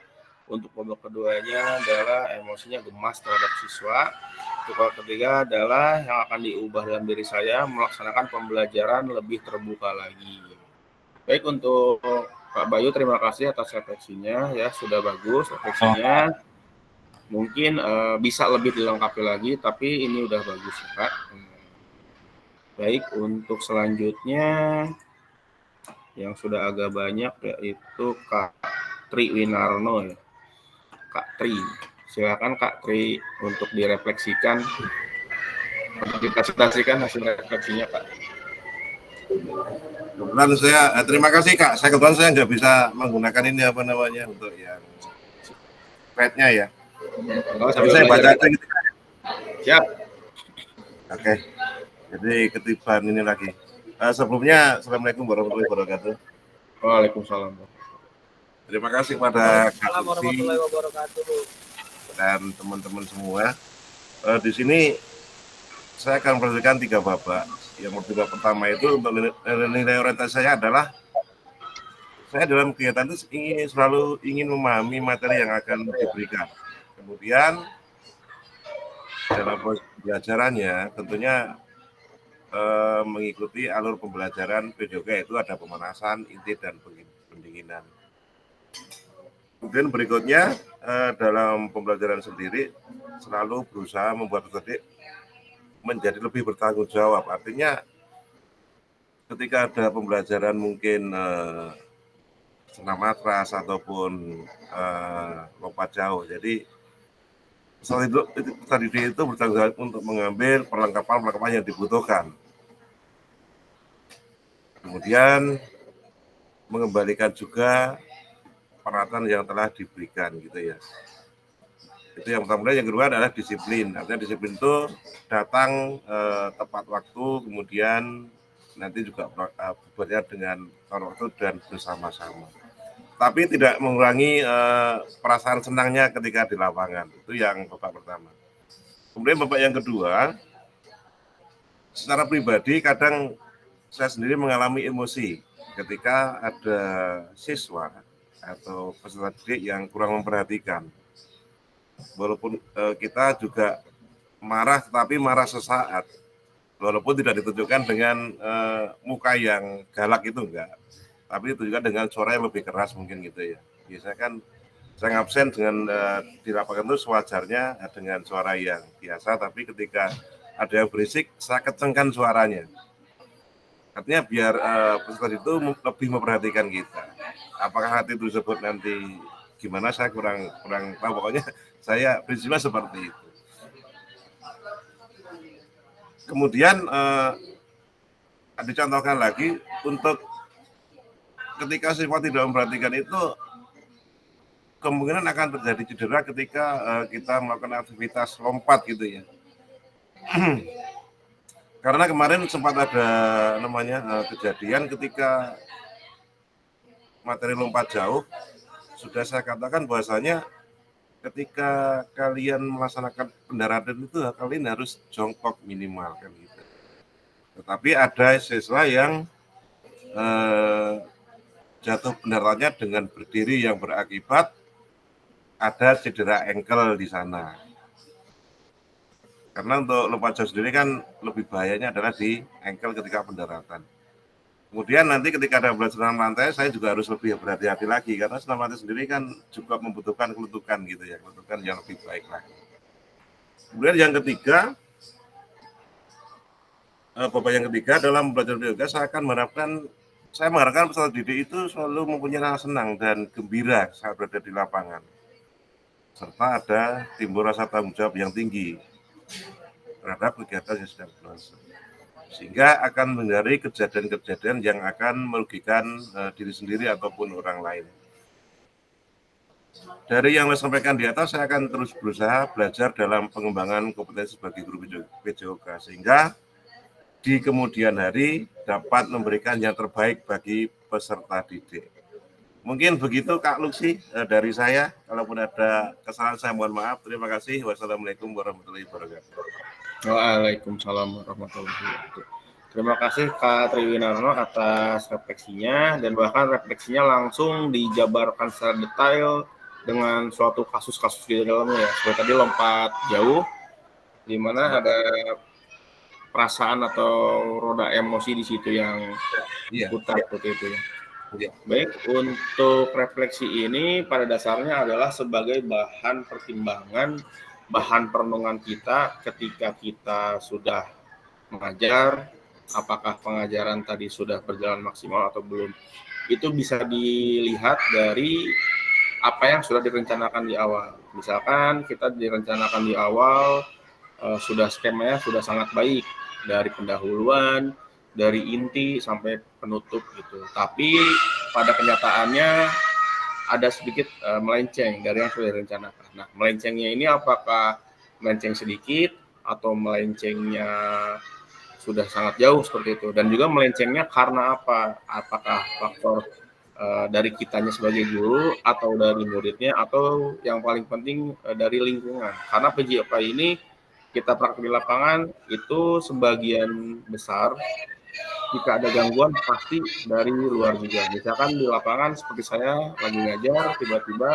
[SPEAKER 3] Untuk babak keduanya adalah emosinya gemas terhadap siswa. Untuk babak ketiga adalah yang akan diubah dalam diri saya, melaksanakan pembelajaran lebih terbuka lagi. Baik, untuk Pak Bayu, terima kasih atas refleksinya ya, sudah bagus refleksinya. Mungkin bisa lebih dilengkapi lagi, tapi ini udah bagus ya Pak. Baik, untuk selanjutnya yang sudah agak banyak yaitu Kak Tri Winarno ya. Kak Tri, silakan Kak Tri untuk direfleksikan, untuk dipresentasikan hasil refleksinya Kak.
[SPEAKER 6] Kebetulan saya terima kasih Kak. Kebetulan saya nggak bisa menggunakan ini apa namanya untuk yang pad-nya ya.
[SPEAKER 3] Oh,
[SPEAKER 6] Tapi saya baca aja gitu.
[SPEAKER 3] Siap.
[SPEAKER 6] Oke. Jadi ketiban ini lagi. Sebelumnya Assalamualaikum warahmatullahi wabarakatuh.
[SPEAKER 3] Waalaikumsalam.
[SPEAKER 6] Terima kasih pada Kak
[SPEAKER 4] Assalamualaikum warahmatullahi wabarakatuh.
[SPEAKER 6] dan teman-teman semua. Di sini saya akan memperhatikan 3 babak. Yang pertama itu untuk nilai orientasi saya adalah saya dalam kegiatan itu selalu ingin memahami materi yang akan diberikan. Kemudian dalam proses pembelajarannya tentunya mengikuti alur pembelajaran PJOK, yaitu ada pemanasan, inti, dan pendinginan. Kemudian berikutnya dalam pembelajaran sendiri selalu berusaha membuat peserta menjadi lebih bertanggung jawab. Artinya ketika ada pembelajaran mungkin senam matras ataupun lompat jauh, jadi peserta didik itu bertanggung jawab untuk mengambil perlengkapan yang dibutuhkan. Kemudian mengembalikan juga peralatan yang telah diberikan gitu ya. Itu yang pertama. Yang kedua adalah disiplin. Artinya disiplin itu datang tepat waktu, kemudian nanti juga buatnya dengan waktu dan bersama-sama. Tapi tidak mengurangi perasaan senangnya ketika di lapangan. Itu yang babak pertama. Kemudian babak yang kedua, secara pribadi kadang saya sendiri mengalami emosi ketika ada siswa atau peserta didik yang kurang memperhatikan. Walaupun kita juga marah, tetapi marah sesaat. Walaupun tidak ditunjukkan dengan muka yang galak itu enggak. Tapi ditunjukkan dengan suara yang lebih keras mungkin gitu ya. Biasanya kan saya ngabsen dengan di lapangan itu sewajarnya dengan suara yang biasa, tapi ketika ada yang berisik, saya kencengkan suaranya. Artinya biar peserta itu lebih memperhatikan kita. Apakah hati itu disebut nanti gimana, saya kurang tahu. Pokoknya saya prinsipnya seperti itu. Kemudian dicontohkan lagi untuk ketika siswa tidak memperhatikan itu, kemungkinan akan terjadi cedera ketika kita melakukan aktivitas lompat gitu ya. Karena kemarin sempat ada kejadian ketika materi lompat jauh, sudah saya katakan bahwasanya ketika kalian melaksanakan pendaratan itu kalian harus jongkok minimal kan gitu. Tetapi ada siswa yang jatuh pendaratannya dengan berdiri yang berakibat ada cedera ankle di sana. Karena untuk lompat jauh sendiri kan lebih bahayanya adalah di ankle ketika pendaratan. Kemudian nanti ketika ada belajar senam lantai, saya juga harus lebih berhati-hati lagi karena senam lantai sendiri kan juga membutuhkan kelentukan gitu ya, kelentukan yang lebih baik lagi. Kemudian yang ketiga, babak yang ketiga dalam belajar yoga saya mengharapkan peserta didik itu selalu mempunyai rasa senang dan gembira saat berada di lapangan, serta ada timbul rasa tanggung jawab yang tinggi terhadap kegiatan yang sedang berlangsung, sehingga akan menghindari kejadian-kejadian yang akan merugikan diri sendiri ataupun orang lain. Dari yang saya sampaikan di atas, saya akan terus berusaha belajar dalam pengembangan kompetensi sebagai guru PJOK, sehingga di kemudian hari dapat memberikan yang terbaik bagi peserta didik. Mungkin begitu Kak Luksi dari saya. Kalaupun ada kesalahan saya mohon maaf. Terima kasih. Wassalamualaikum warahmatullahi wabarakatuh.
[SPEAKER 3] Waalaikumsalam warahmatullahi wabarakatuh. Terima kasih Kak Tri Winarno atas refleksinya, dan bahkan refleksinya langsung dijabarkan secara detail dengan suatu kasus-kasus di dalamnya ya. Seperti tadi lompat jauh, di mana ada perasaan atau roda emosi di situ yang putar seperti itu ya. Ya, baik, untuk refleksi ini pada dasarnya adalah sebagai bahan pertimbangan, bahan perenungan kita ketika kita sudah mengajar, apakah pengajaran tadi sudah berjalan maksimal atau belum. Itu bisa dilihat dari apa yang sudah direncanakan di awal. Misalkan kita direncanakan di awal sudah skemanya sudah sangat baik dari pendahuluan, dari inti sampai penutup gitu. Tapi pada kenyataannya ada sedikit melenceng dari yang sudah direncanakan. Nah, melencengnya ini apakah melenceng sedikit atau melencengnya sudah sangat jauh seperti itu, dan juga melencengnya karena apa? Apakah faktor dari kitanya sebagai guru atau dari muridnya atau yang paling penting dari lingkungan. Karena PJOK ini kita praktik di lapangan itu sebagian besar jika ada gangguan pasti dari luar juga. Misalkan di lapangan seperti saya lagi ngajar tiba-tiba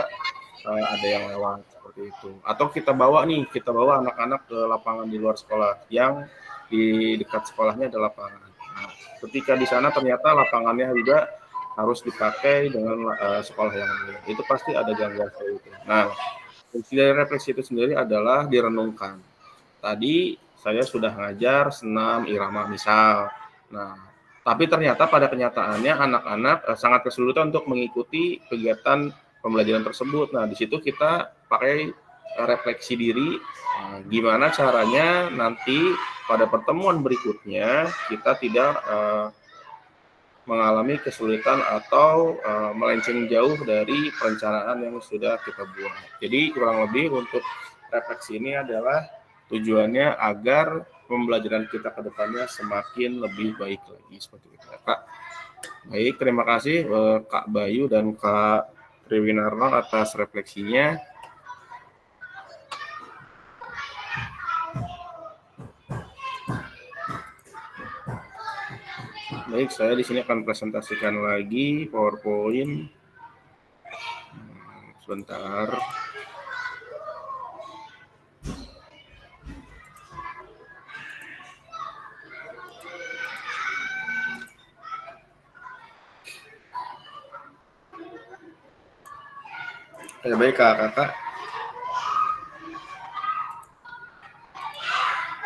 [SPEAKER 3] ada yang lewat seperti itu. Atau kita bawa anak-anak ke lapangan di luar sekolah yang di dekat sekolahnya ada lapangan. Nah, ketika di sana ternyata lapangannya juga harus dipakai dengan sekolah yang lain. Itu pasti ada gangguan seperti itu. Nah, fungsi dari refleksi itu sendiri adalah direnungkan. Tadi saya sudah ngajar senam irama misal. Nah, tapi ternyata pada kenyataannya anak-anak sangat kesulitan untuk mengikuti kegiatan pembelajaran tersebut. Nah, di situ kita pakai refleksi diri, gimana caranya nanti pada pertemuan berikutnya kita tidak mengalami kesulitan atau melenceng jauh dari perencanaan yang sudah kita buat. Jadi kurang lebih untuk refleksi ini adalah tujuannya agar pembelajaran kita ke depannya semakin lebih baik lagi seperti itu, Kak. Baik, terima kasih Kak Bayu dan Kak Triwinarno atas refleksinya. Baik, saya di sini akan presentasikan lagi PowerPoint. Sebentar. Ya, baik Kakak.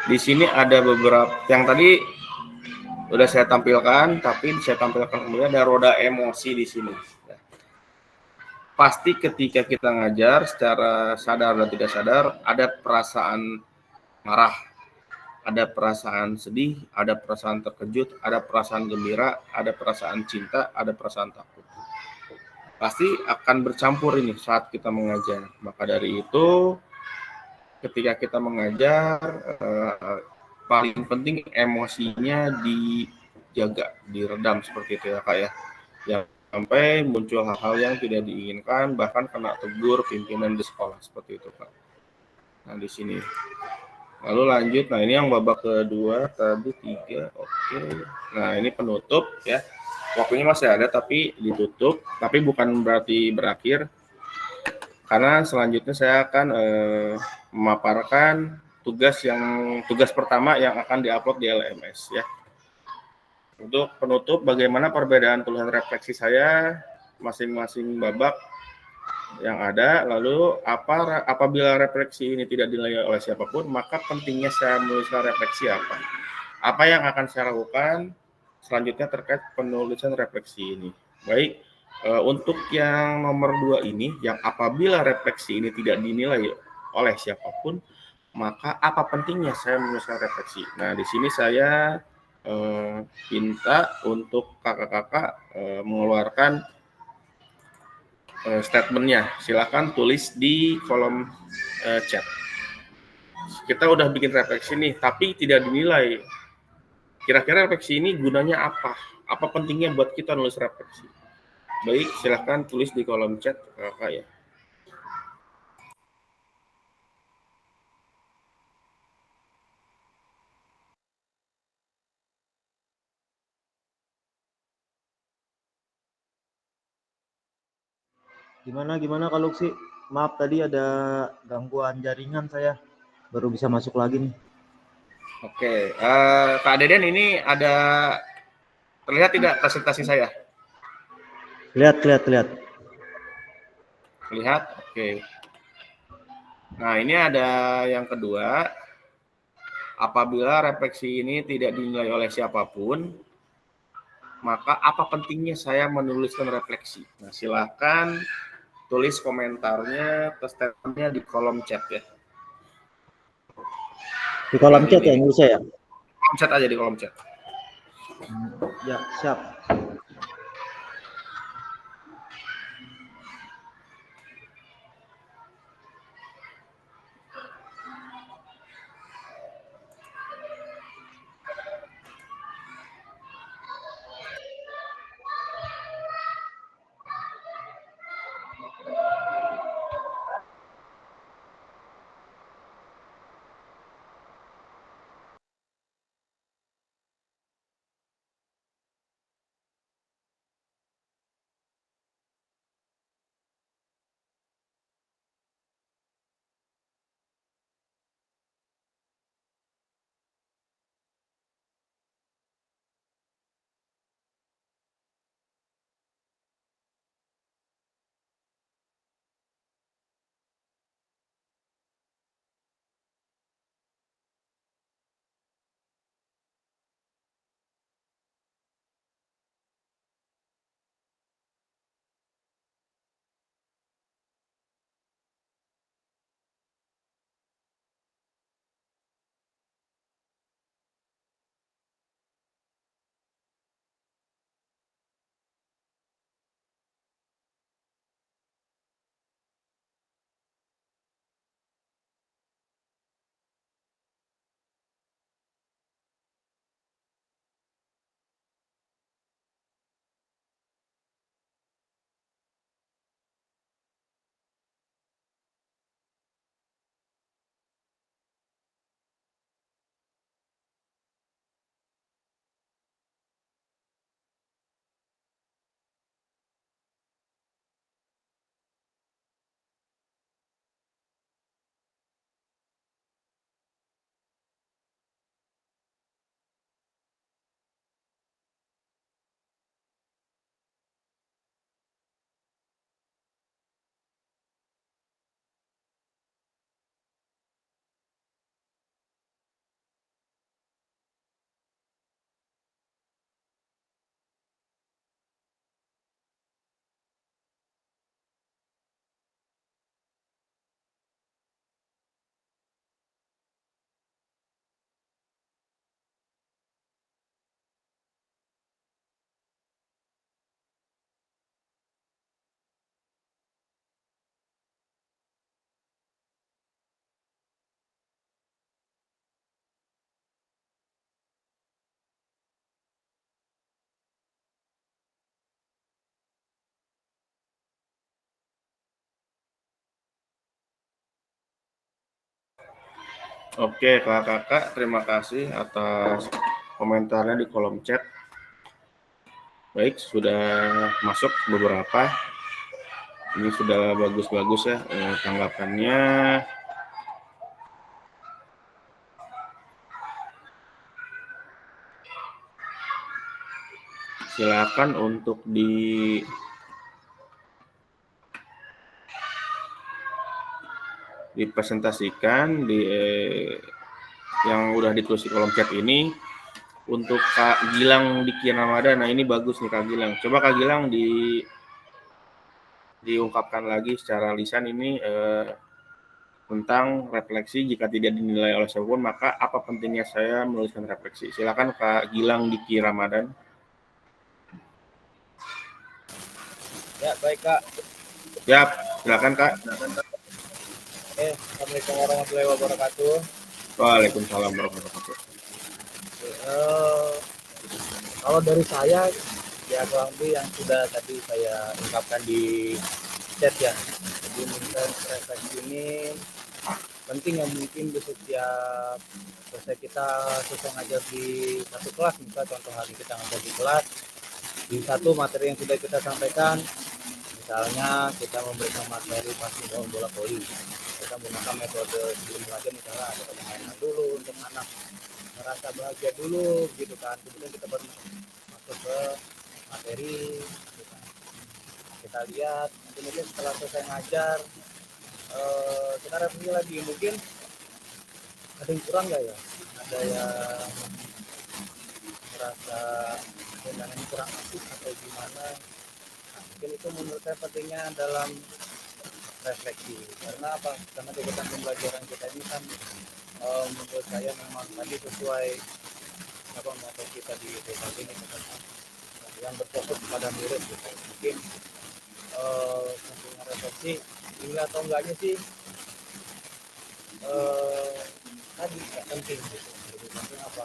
[SPEAKER 3] Di sini ada beberapa yang tadi udah saya tampilkan, tapi saya tampilkan kemudian ada roda emosi di sini. Pasti ketika kita ngajar secara sadar dan tidak sadar ada perasaan marah, ada perasaan sedih, ada perasaan terkejut, ada perasaan gembira, ada perasaan cinta, ada perasaan takut. Pasti akan bercampur ini saat kita mengajar. Maka dari itu ketika kita mengajar paling penting emosinya dijaga, diredam seperti itu ya Kak ya. Yang sampai muncul hal-hal yang tidak diinginkan, bahkan kena tegur pimpinan di sekolah seperti itu Kak. Nah di sini. Lalu lanjut, nah ini yang babak kedua, tadi 3, oke. Nah ini penutup ya. Waktunya masih ada tapi ditutup, tapi bukan berarti berakhir. Karena selanjutnya saya akan memaparkan tugas pertama yang akan diupload di LMS ya. Untuk penutup, bagaimana perbedaan tulisan refleksi saya masing-masing babak yang ada, lalu apabila refleksi ini tidak dinilai oleh siapapun, maka pentingnya saya menuliskan refleksi apa? Apa yang akan saya lakukan selanjutnya terkait penulisan refleksi ini? Baik, untuk yang nomor 2 ini, yang apabila refleksi ini tidak dinilai oleh siapapun, maka apa pentingnya saya menuliskan refleksi? Nah, di sini saya minta untuk kakak-kakak mengeluarkan statementnya. Silakan tulis di kolom chat. Kita udah bikin refleksi nih, tapi tidak dinilai. Kira-kira refleksi ini gunanya apa? Apa pentingnya buat kita nulis refleksi? Baik, silakan tulis di kolom chat kakak ya.
[SPEAKER 5] Gimana Kak Luksi? Maaf tadi ada gangguan jaringan saya. Baru bisa masuk lagi nih.
[SPEAKER 3] Oke, Kak Deden ini ada terlihat tidak presentasi saya?
[SPEAKER 5] Lihat, lihat.
[SPEAKER 3] Lihat, oke. Nah, ini ada yang kedua. Apabila refleksi ini tidak dinilai oleh siapapun, maka apa pentingnya saya menuliskan refleksi? Nah, silakan tulis komentarnya, statementnya di kolom chat ya.
[SPEAKER 5] Di kolom chat ya, Indonesia ya?
[SPEAKER 3] Kolom chat aja di kolom chat.
[SPEAKER 5] Ya, siap.
[SPEAKER 3] Oke, kakak-kakak, terima kasih atas komentarnya di kolom chat. Baik, sudah masuk beberapa. Ini sudah bagus-bagus ya tanggapannya. Silakan untuk dipresentasikan yang udah ditulis di kolom chat ini. Untuk Kak Gilang Diki Ramadan, nah ini bagus nih Kak Gilang. Coba Kak Gilang diungkapkan lagi secara lisan ini tentang refleksi jika tidak dinilai oleh siapapun, maka apa pentingnya saya menuliskan refleksi? Silakan Kak Gilang Diki Ramadan.
[SPEAKER 10] Ya, baik Kak.
[SPEAKER 3] Ya, silakan Kak.
[SPEAKER 10] Assalamualaikum warahmatullahi wabarakatuh.
[SPEAKER 3] Waalaikumsalam warahmatullahi wabarakatuh.
[SPEAKER 10] Kalau dari saya, ya kurang lebih yang sudah tadi saya ungkapkan di chat ya. Jadi menurut refleksi ini penting yang mungkin di setiap selesai kita selesai ngajar di satu kelas, misalnya contoh hari kita ngajar di kelas, di satu materi yang sudah kita sampaikan, misalnya kita memberikan materi pasti daun bola voli, kita menggunakan metode sebelum belajar misalnya ada permainan dulu untuk anak merasa bahagia dulu gitu kan, kemudian kita baru masuk ke materi gitu kan. kita lihat, kemudian setelah selesai ngajar kita revisi lagi, mungkin ada yang kurang nggak ya, ada yang merasa undangannya kurang aktif atau gimana. Mungkin itu menurut saya pentingnya dalam refleksi. Karena apa? Karena kegiatan pembelajaran kita ini kan menurut saya memang tadi sesuai apa moto kita di TKP ini yang berfokus pada murid gitu. Mungkin pentingnya refleksi ini atau enggaknya sih tadi nggak penting gitu. Lebih penting apa?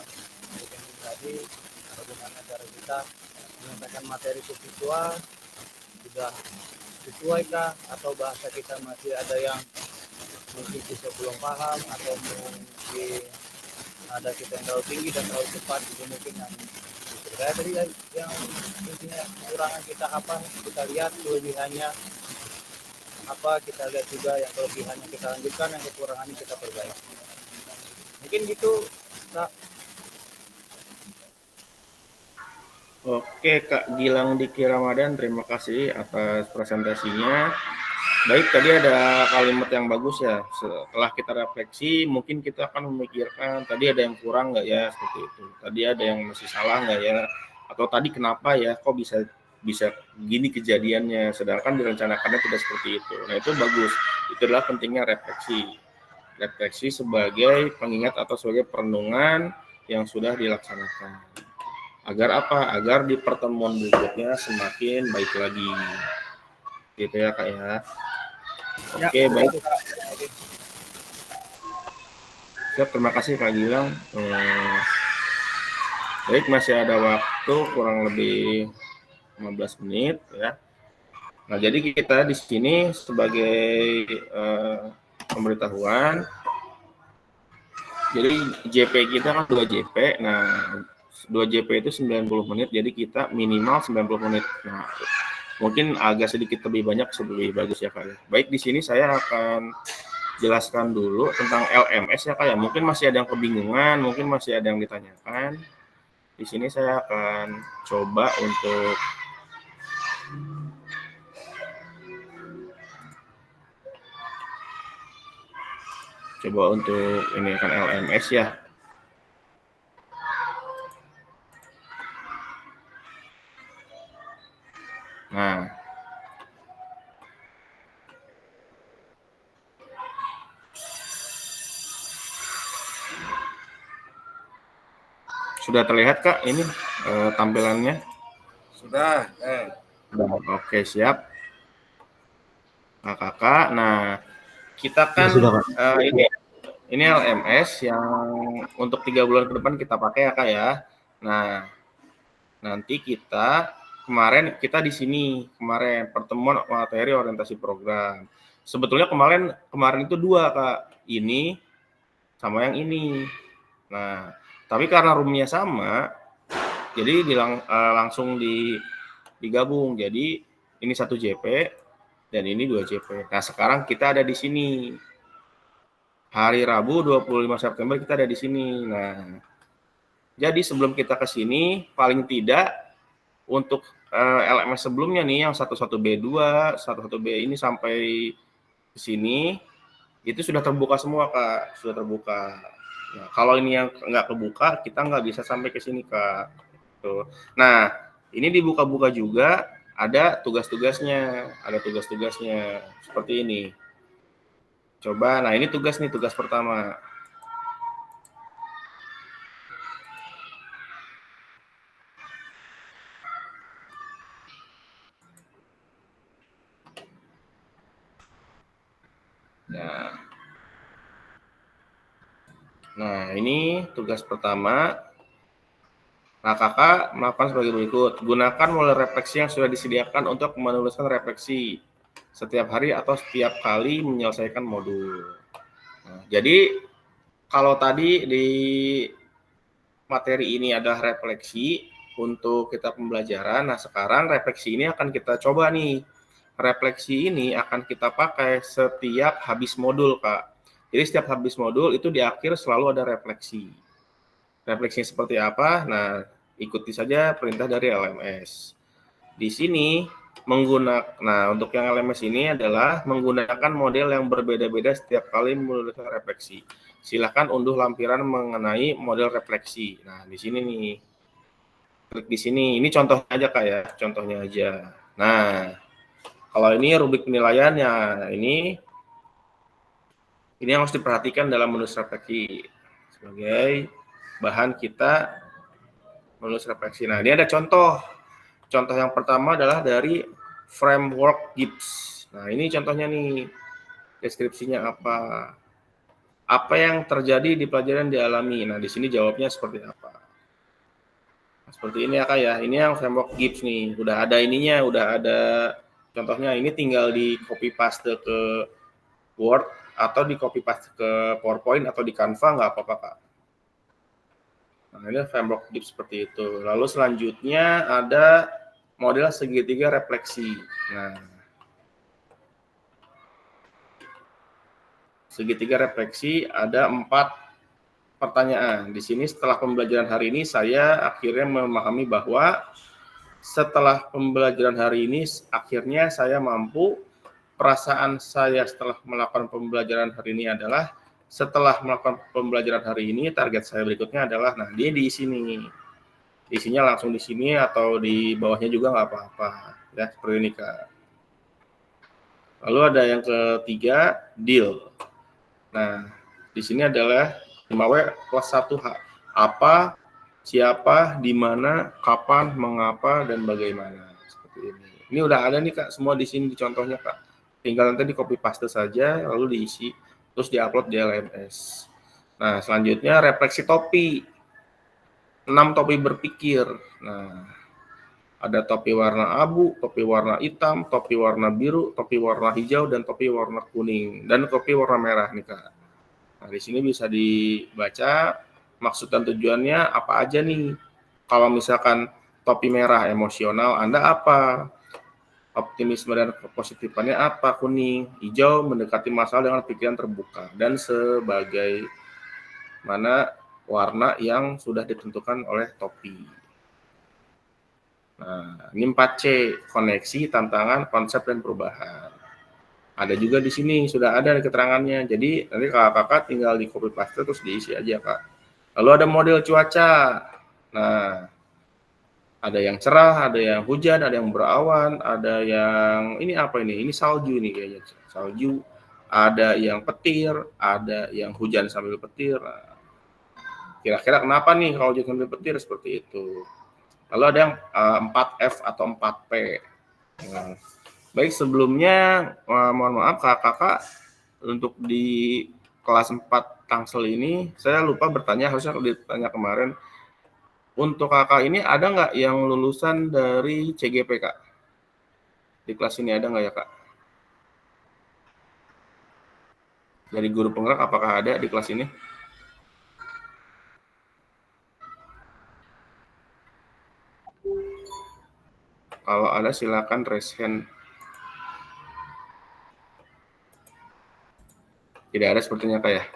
[SPEAKER 10] Lebih penting tadi bagaimana cara kita menyampaikan materi ke siswa sudah sesuaikah atau bahasa kita masih ada yang mungkin siswa belum paham atau mungkin ada kita yang terlalu tinggi dan terlalu cepat itu mungkin yang saya tadi yang intinya kekurangan kita apa kita lihat, kelebihannya apa kita lihat juga, yang kelebihannya kita lanjutkan, yang kekurangannya kita perbaiki. Mungkin gitu Kak.
[SPEAKER 3] Oke, Kak Gilang Diki Ramadan, terima kasih atas presentasinya. Baik, tadi ada kalimat yang bagus ya. Setelah kita refleksi, mungkin kita akan memikirkan tadi ada yang kurang nggak ya, seperti itu. Tadi ada yang masih salah nggak ya? Atau tadi kenapa ya, kok bisa gini kejadiannya, sedangkan direncanakannya tidak seperti itu. Nah, itu bagus. Itu adalah pentingnya refleksi. Refleksi sebagai pengingat atau sebagai perenungan yang sudah dilaksanakan. Agar apa? Agar di pertemuan berikutnya semakin baik lagi. Gitu ya Kak ya. Oke, baik. Siap, terima kasih Kak Gilang. Baik, masih ada waktu kurang lebih 15 menit ya. Nah, jadi kita di sini sebagai pemberitahuan. Jadi JP kita kan 2 JP. Nah, 2 JP itu 90 menit, jadi kita minimal 90 menit. Nah, mungkin agak sedikit lebih banyak, lebih bagus ya Kak ya. Baik, di sini saya akan jelaskan dulu tentang LMS ya Kak ya. Mungkin masih ada yang kebingungan, mungkin masih ada yang ditanyakan. Di sini saya akan coba untuk ini kan LMS ya. Nah, sudah terlihat Kak ini tampilannya?
[SPEAKER 6] Sudah.
[SPEAKER 3] Oke, siap. Nah, Kakak. Nah, kita kan ini LMS yang untuk 3 bulan ke depan kita pakai ya Kak ya. Nah, nanti kemarin kita di sini pertemuan materi orientasi program. Sebetulnya kemarin itu 2 Kak, ini sama yang ini. Nah, tapi karena roomnya sama, jadi langsung digabung. Jadi ini 1 JP dan ini 2 JP. Nah, sekarang kita ada di sini. Hari Rabu 25 September kita ada di sini. Nah, jadi sebelum kita ke sini, paling tidak untuk LMS sebelumnya nih yang 11B2, 11B ini sampai ke sini itu sudah terbuka semua Kak, sudah terbuka. Nah, kalau ini yang nggak kebuka, kita nggak bisa sampai ke sini Kak. Tuh. Nah, ini dibuka-buka juga, ada tugas-tugasnya seperti ini. Coba, nah ini tugas pertama. Nah, ini tugas pertama. Nah, Kakak melakukan sebagai berikut. Gunakan model refleksi yang sudah disediakan untuk menuliskan refleksi setiap hari atau setiap kali menyelesaikan modul. Nah, jadi, kalau tadi di materi ini ada refleksi untuk kita pembelajaran, nah sekarang refleksi ini akan kita coba nih. Refleksi ini akan kita pakai setiap habis modul, Kak. Jadi setiap habis modul itu di akhir selalu ada refleksi. Refleksinya seperti apa? Nah, ikuti saja perintah dari LMS. Di sini Nah, untuk yang LMS ini adalah menggunakan model yang berbeda-beda setiap kali menulis refleksi. Silakan unduh lampiran mengenai model refleksi. Nah, di sini nih. Klik di sini. Ini contohnya aja Kak ya, contohnya aja. Nah, kalau ini rubrik penilaiannya, ini yang harus diperhatikan dalam menulis refleksi sebagai bahan kita menulis refleksi. Nah, ini ada contoh. Contoh yang pertama adalah dari framework GIPS. Nah, ini contohnya nih. Deskripsinya apa? Apa yang terjadi di pelajaran dialami? Nah, di sini jawabnya seperti apa? Nah, seperti ini ya Kak ya. Ini yang framework GIPS nih. Udah ada ininya, udah ada contohnya. Ini tinggal di copy paste ke Word atau di copy paste ke PowerPoint atau di Canva, nggak apa-apa Kak. Nah, ini framework GIPS seperti itu. Lalu selanjutnya ada model segitiga refleksi. Nah, segitiga refleksi ada 4 pertanyaan. Di sini setelah pembelajaran hari ini saya akhirnya memahami bahwa setelah pembelajaran hari ini akhirnya saya mampu, perasaan saya setelah melakukan pembelajaran hari ini adalah setelah melakukan pembelajaran hari ini target saya berikutnya adalah, nah dia di sini. Isinya langsung di sini atau di bawahnya juga nggak apa-apa. Ya, seperti ini Kak. Lalu ada yang ketiga, deal. Nah, di sini adalah 5W plus 1H. Apa, siapa, di mana, kapan, mengapa, dan bagaimana. Seperti ini. Ini udah ada nih Kak, semua di sini di contohnya Kak. Tinggal nanti di copy paste saja, lalu diisi, terus diupload di LMS. Nah, selanjutnya refleksi topi. 6 topi berpikir. Nah, ada topi warna abu, topi warna hitam, topi warna biru, topi warna hijau, dan topi warna kuning, dan topi warna merah nih Kak. Nah, di sini bisa dibaca maksud dan tujuannya apa aja nih. Kalau misalkan topi merah emosional, Anda apa? Optimisme dan kepositifannya apa? Kuning. Hijau mendekati masalah dengan pikiran terbuka, dan sebagai mana warna yang sudah ditentukan oleh topi. Nah, ini 4C, koneksi, tantangan, konsep, dan perubahan. Ada juga di sini, sudah ada keterangannya. Jadi, nanti kakak-kakak tinggal di copy paste terus diisi aja, Kak. Lalu ada model cuaca. Nah, ada yang cerah, ada yang hujan, ada yang berawan, ada yang, ini apa ini? Ini salju nih kayaknya, salju. Ada yang petir, ada yang hujan sambil petir. Nah, kira-kira kenapa nih kalau hujan sambil petir seperti itu? Lalu ada yang 4F atau 4P. Nah, baik, sebelumnya mohon maaf kakak-kakak, untuk di kelas 4 Tangsel ini saya lupa bertanya, harusnya ditanya kemarin. Untuk kakak ini ada nggak yang lulusan dari CGP Kak? Di kelas ini ada nggak ya Kak? Dari guru penggerak apakah ada di kelas ini? Kalau ada silakan raise hand. Tidak ada sepertinya Kak ya.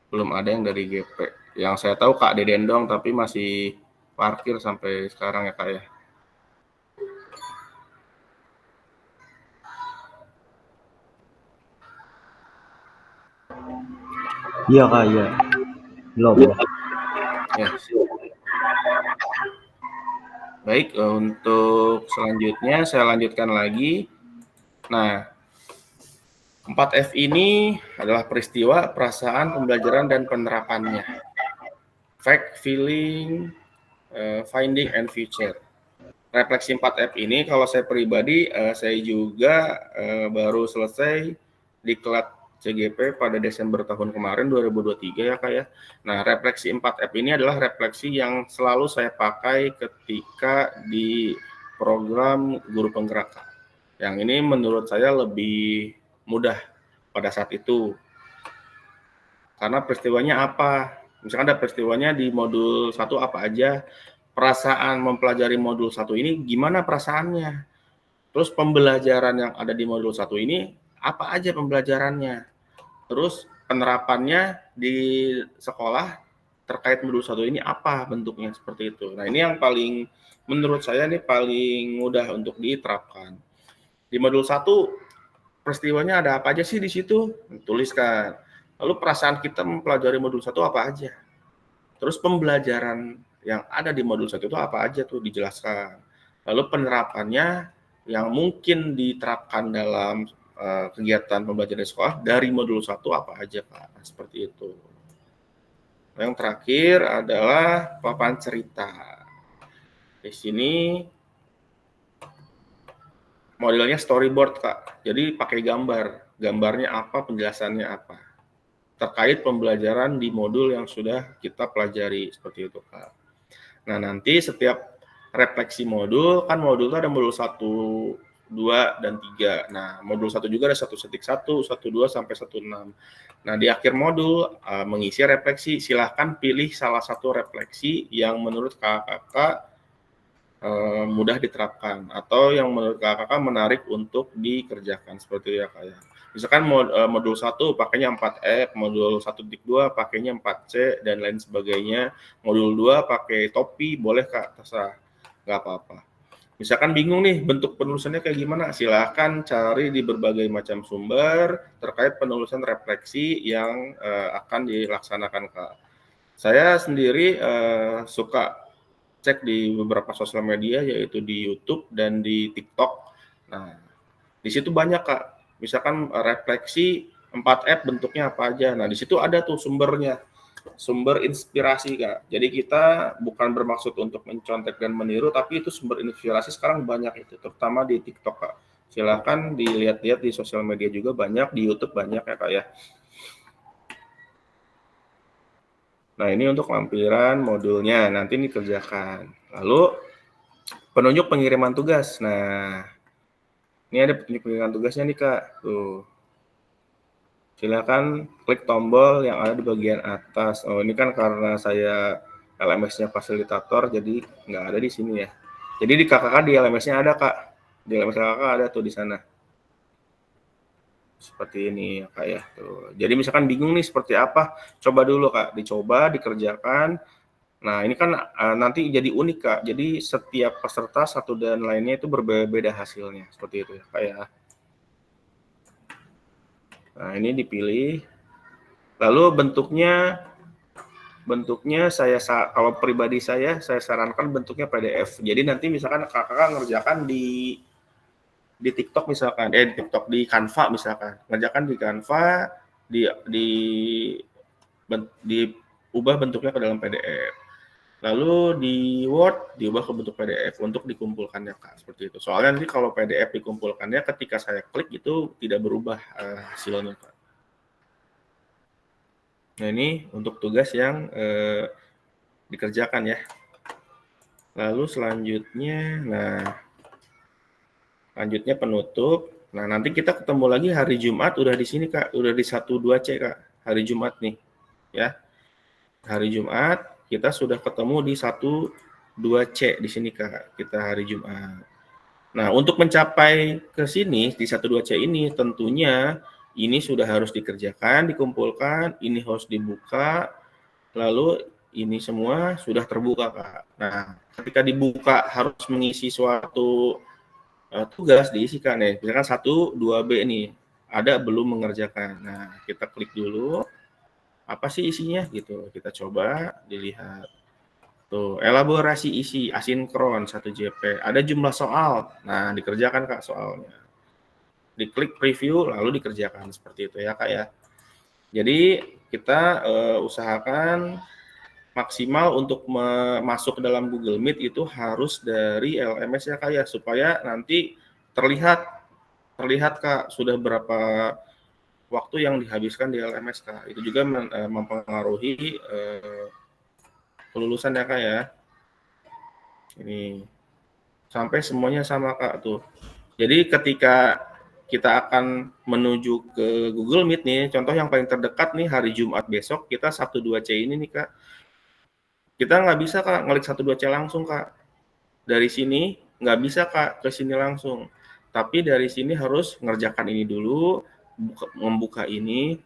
[SPEAKER 3] Belum ada yang dari GP. Yang saya tahu Kak Deden dong, tapi masih parkir sampai sekarang ya Kak ya.
[SPEAKER 5] Iya Kak, iya. Belum.
[SPEAKER 3] Ya. Baik, untuk selanjutnya saya lanjutkan lagi. Nah, 4F ini adalah peristiwa, perasaan, pembelajaran, dan penerapannya. Fact, feeling, finding, and future. Refleksi 4F ini kalau saya pribadi, saya juga baru selesai diklat CGP pada Desember tahun kemarin 2023 ya Kak ya. Nah, refleksi 4F ini adalah refleksi yang selalu saya pakai ketika di program guru penggerak. Yang ini menurut saya lebih mudah pada saat itu. Karena peristiwanya apa? Misalkan ada peristiwanya di modul 1 apa aja, perasaan mempelajari modul 1 ini gimana perasaannya? Terus pembelajaran yang ada di modul 1 ini apa aja pembelajarannya? Terus penerapannya di sekolah terkait modul 1 ini apa bentuknya seperti itu. Nah, ini yang paling menurut saya ini paling mudah untuk diterapkan. Di modul 1 peristiwanya ada apa aja sih di situ? Tuliskan. Lalu perasaan kita mempelajari modul 1 apa aja? Terus pembelajaran yang ada di modul 1 itu apa aja tuh dijelaskan. Lalu penerapannya yang mungkin diterapkan dalam kegiatan pembelajaran di sekolah dari modul 1 apa aja, Kak? Nah, seperti itu. Yang terakhir adalah papan cerita. Di sini modelnya storyboard, Kak. Jadi pakai gambar. Gambarnya apa, penjelasannya apa. Terkait pembelajaran di modul yang sudah kita pelajari. Seperti itu, Kak. Nah, nanti setiap refleksi modul, kan modul itu ada modul 1, 2, dan 3. Nah, modul 1 juga ada 1.1, 1.2, sampai 1.6. Nah, di akhir modul mengisi refleksi. Silahkan pilih salah satu refleksi yang menurut kakak mudah diterapkan atau yang menurut kakak menarik untuk dikerjakan. Seperti itu ya, Kak ya. Misalkan modul 1 pakainya 4F, modul 1.2 pakainya 4C, dan lain sebagainya. Modul 2 pakai topi, boleh, Kak, terserah, nggak apa-apa. Misalkan bingung nih bentuk penulisannya kayak gimana, silahkan cari di berbagai macam sumber terkait penulisan refleksi yang akan dilaksanakan, Kak. Saya sendiri suka cek di beberapa sosial media, yaitu di YouTube dan di TikTok. Nah, di situ banyak, Kak. Misalkan refleksi 4F bentuknya apa aja. Nah, di situ ada tuh sumbernya. Sumber inspirasi, Kak. Jadi kita bukan bermaksud untuk mencontek dan meniru, tapi itu sumber inspirasi sekarang banyak itu, terutama di TikTok, Kak. Silahkan dilihat-lihat di sosial media juga banyak, di YouTube banyak ya, Kak ya. Nah, ini untuk lampiran modulnya, nanti dikerjakan. Lalu penunjuk pengiriman tugas. Nah, ini ada penunjuk pengiriman tugasnya nih, Kak. Tuh. Silakan klik tombol yang ada di bagian atas. Oh, ini kan karena saya LMS-nya fasilitator, jadi nggak ada di sini ya. Jadi di KKK di LMS-nya ada, Kak. Di LMS KKK ada tuh di sana. Seperti ini ya, Kak ya. Tuh. Jadi misalkan bingung nih seperti apa, coba dulu, Kak. Dicoba, dikerjakan. Nah, ini kan nanti jadi unik, Kak. Jadi setiap peserta satu dan lainnya itu berbeda hasilnya. Seperti itu ya, Kak ya. Nah, ini dipilih. Lalu bentuknya saya kalau pribadi saya sarankan bentuknya PDF. Jadi nanti misalkan kakak ngerjakan di TikTok misalkan, di Canva misalkan. Ngerjakan di Canva diubah bentuknya ke dalam PDF. Lalu di Word diubah ke bentuk PDF untuk dikumpulkannya, Kak, seperti itu. Soalnya nanti kalau PDF dikumpulkannya ketika saya klik itu tidak berubah hasilnya, Kak. Nah, ini untuk tugas yang dikerjakan ya. Lalu selanjutnya, lanjutnya penutup. Nah, nanti kita ketemu lagi hari Jumat udah di sini, Kak. Udah di 12C, Kak. Hari Jumat nih, ya. Hari Jumat kita sudah ketemu di 12C di sini, Kak. Kita hari Jumat. Nah, untuk mencapai ke sini di 12C ini tentunya ini sudah harus dikerjakan, dikumpulkan, ini harus dibuka, lalu ini semua sudah terbuka, Kak. Nah, ketika dibuka harus mengisi suatu tugas diisikan ya. Misalkan 1, 2B nih, ada belum mengerjakan. Nah, kita klik dulu. Apa sih isinya gitu, kita coba dilihat tuh, elaborasi isi asinkron 1JP, ada jumlah soal, nah dikerjakan, Kak, soalnya, diklik preview lalu dikerjakan, seperti itu ya, Kak ya. Jadi kita usahakan maksimal untuk masuk ke dalam Google Meet itu harus dari LMS ya, Kak ya, supaya nanti terlihat Kak sudah berapa waktu yang dihabiskan di LMS, Kak. Itu juga mempengaruhi kelulusan ya, Kak ya. Ini sampai semuanya sama, Kak, tuh. Jadi ketika kita akan menuju ke Google Meet nih, contoh yang paling terdekat nih hari Jumat besok, kita 12C ini nih, Kak. Kita nggak bisa, Kak, ngelik 12C langsung, Kak. Dari sini nggak bisa, Kak, ke sini langsung. Tapi dari sini harus ngerjakan ini dulu, membuka ini,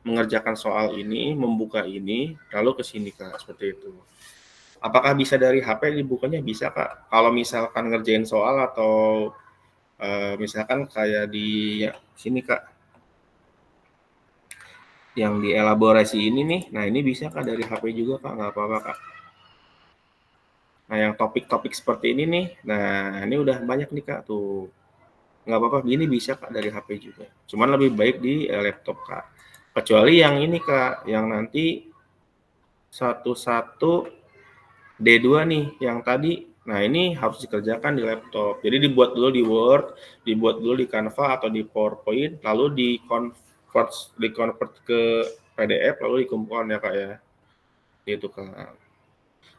[SPEAKER 3] mengerjakan soal ini, membuka ini, lalu ke sini, Kak, seperti itu. Apakah bisa dari HP dibukanya? Bisa, Kak. Kalau misalkan ngerjain soal atau Misalkan kayak di sini Kak, yang dielaborasi ini nih, nah ini bisa Kak dari HP juga Kak, nggak apa-apa Kak. Nah yang topik-topik seperti ini nih, nah ini udah banyak nih Kak tuh. Nggak apa-apa, ini bisa Kak dari HP juga. Cuman lebih baik di laptop Kak. Kecuali yang ini Kak, yang nanti 11 D2 nih, yang tadi. Nah ini harus dikerjakan di laptop. Jadi dibuat dulu di Word, dibuat dulu di Canva atau di PowerPoint, lalu di-convert ke PDF, lalu dikumpulkan ya Kak ya. Gitu Kak.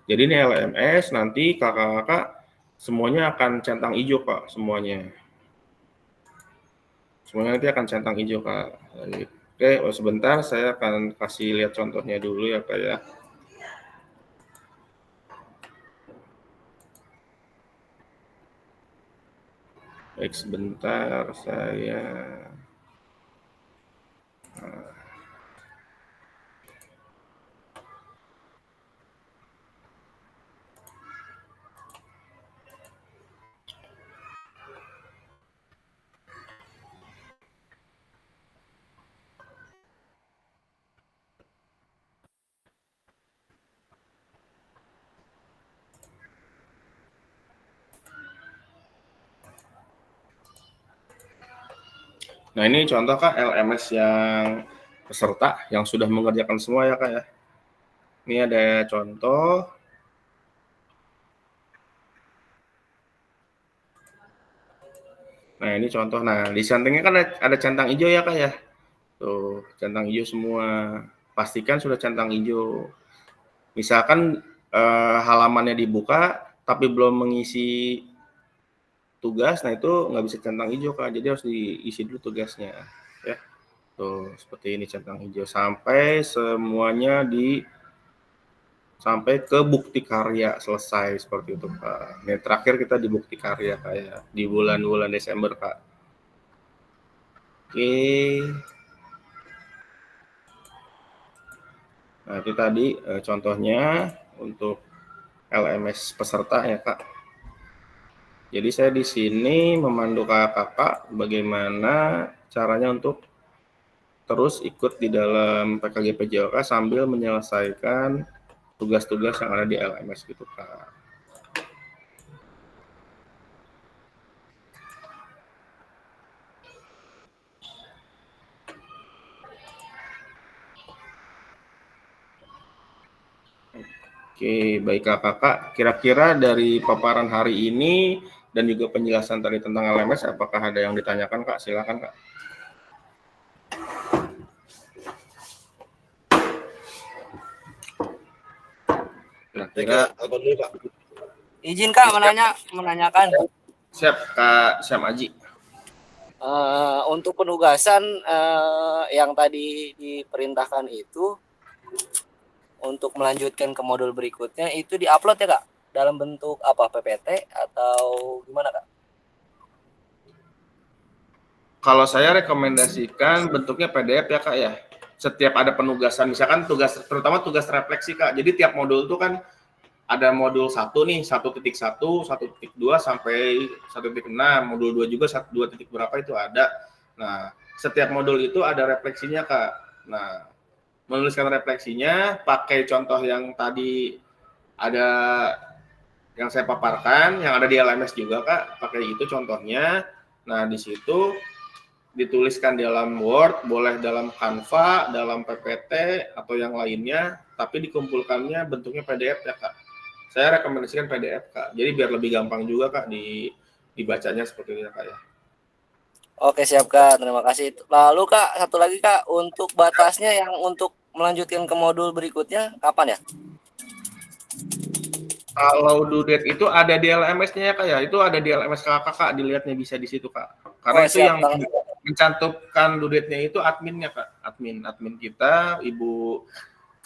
[SPEAKER 3] Jadi ini LMS, nanti kakak-kakak semuanya akan centang hijau Kak, semuanya. Semuanya nanti akan centang hijau Kak. Oke, sebentar saya akan kasih lihat contohnya dulu ya Kak ya. Baik, sebentar saya. Nah ini contoh Kak LMS yang peserta yang sudah mengerjakan semua ya Kak ya. Ini ada contoh. Nah ini contoh. Nah di sampingnya kan ada centang hijau ya Kak ya. Tuh centang hijau semua. Pastikan sudah centang hijau. Misalkan halamannya dibuka tapi belum mengisi tugas, nah itu nggak bisa centang hijau Kak. Jadi harus diisi dulu tugasnya ya. Tuh seperti ini centang hijau sampai semuanya sampai ke bukti karya selesai seperti itu Kak. Ini terakhir kita di bukti karya kayak di bulan-bulan Desember Kak. Oke. Nah itu tadi contohnya untuk LMS peserta ya Kak. Jadi saya di sini memandu kakak bagaimana caranya untuk terus ikut di dalam PKG PJOK sambil menyelesaikan tugas-tugas yang ada di LMS gitu Kak. Oke, baik Kakak. Kira-kira dari paparan hari ini dan juga penjelasan tadi tentang LMS, apakah ada yang ditanyakan Kak? Silakan Kak. Kira-kira
[SPEAKER 4] apa dulu Kak? Izin Kak menanyakan.
[SPEAKER 3] Siap Kak Syam Aji.
[SPEAKER 4] Untuk penugasan yang tadi diperintahkan itu untuk melanjutkan ke modul berikutnya itu diupload ya Kak? Dalam bentuk apa, PPT atau gimana Kak?
[SPEAKER 3] Kalau saya rekomendasikan bentuknya PDF ya Kak ya. Setiap ada penugasan, misalkan terutama tugas refleksi Kak. Jadi tiap modul itu kan ada modul 1 nih, 1.1, 1.2 sampai 1.6, modul 2 juga 2. Berapa itu ada. Nah, setiap modul itu ada refleksinya Kak. Nah, menuliskan refleksinya pakai contoh yang tadi ada yang saya paparkan, yang ada di LMS juga Kak, pakai itu contohnya. Nah, di situ dituliskan dalam Word, boleh dalam Canva, dalam PPT atau yang lainnya, tapi dikumpulkannya bentuknya PDF ya Kak. Saya rekomendasikan PDF Kak. Jadi biar lebih gampang juga Kak dibacanya seperti ini Kak ya.
[SPEAKER 4] Oke siap Kak, terima kasih. Lalu Kak, satu lagi Kak, untuk batasnya yang untuk melanjutkan ke modul berikutnya kapan ya?
[SPEAKER 3] Kalau due date itu ada di LMS-nya ya Kak ya, itu ada di LMS Kak, dilihatnya bisa di situ Kak. Karena itu yang mencantumkan due date-nya itu adminnya Kak, admin kita Ibu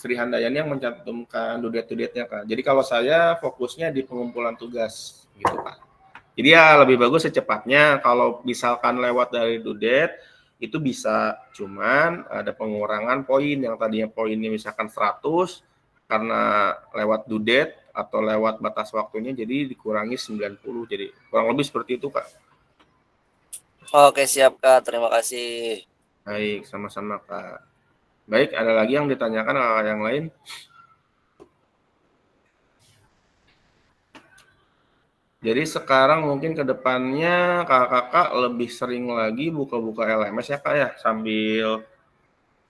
[SPEAKER 3] Sri Handayani yang mencantumkan due date-nya Kak. Jadi kalau saya fokusnya di pengumpulan tugas gitu Kak. Jadi ya lebih bagus secepatnya. Kalau misalkan lewat dari due date itu bisa, cuman ada pengurangan poin yang tadinya poinnya misalkan 100 karena lewat due date atau lewat batas waktunya jadi dikurangi 90. Jadi kurang lebih seperti itu Kak.
[SPEAKER 4] Oke, siap Kak. Terima kasih.
[SPEAKER 3] Baik, sama-sama Kak. Baik, ada lagi yang ditanyakan hal yang lain? Jadi sekarang mungkin ke depannya kakak-kakak lebih sering lagi buka-buka LMS ya Kak ya,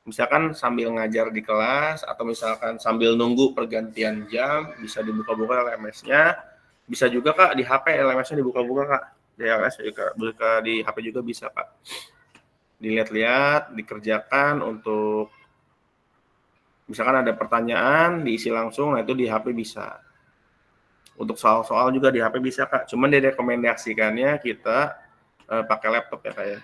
[SPEAKER 3] misalkan sambil ngajar di kelas atau misalkan sambil nunggu pergantian jam bisa dibuka-buka LMS-nya. Bisa juga Kak di HP LMS-nya dibuka-buka Kak. Di LMS juga buka di HP juga bisa Kak. Dilihat-lihat, dikerjakan untuk misalkan ada pertanyaan diisi langsung, nah itu di HP bisa. Untuk soal-soal juga di HP bisa Kak. Cuman direkomendasikannya kita pakai laptop ya Kak ya.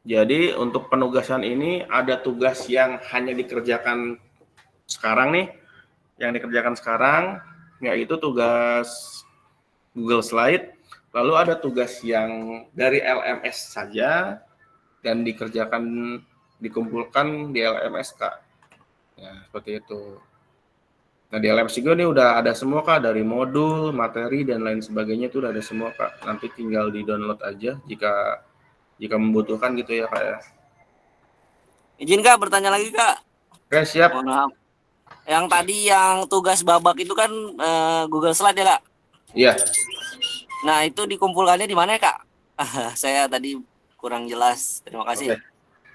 [SPEAKER 3] Jadi untuk penugasan ini ada tugas yang hanya dikerjakan sekarang nih, yang dikerjakan sekarang, yaitu tugas Google Slide. Lalu ada tugas yang dari LMS saja dan dikumpulkan di LMS Kak. Ya, seperti itu. Nah di LMS juga nih udah ada semua Kak, dari modul, materi, dan lain sebagainya itu udah ada semua Kak. Nanti tinggal di-download aja jika membutuhkan gitu ya Kak ya.
[SPEAKER 4] Izin Kak bertanya lagi Kak.
[SPEAKER 3] Oke, siap.
[SPEAKER 4] Mohon maaf. Yang tadi yang tugas babak itu kan Google Slide ya Kak?
[SPEAKER 3] Iya.
[SPEAKER 4] Nah itu dikumpulkannya di mana ya Kak? Saya tadi kurang jelas. Terima kasih.
[SPEAKER 3] Oke.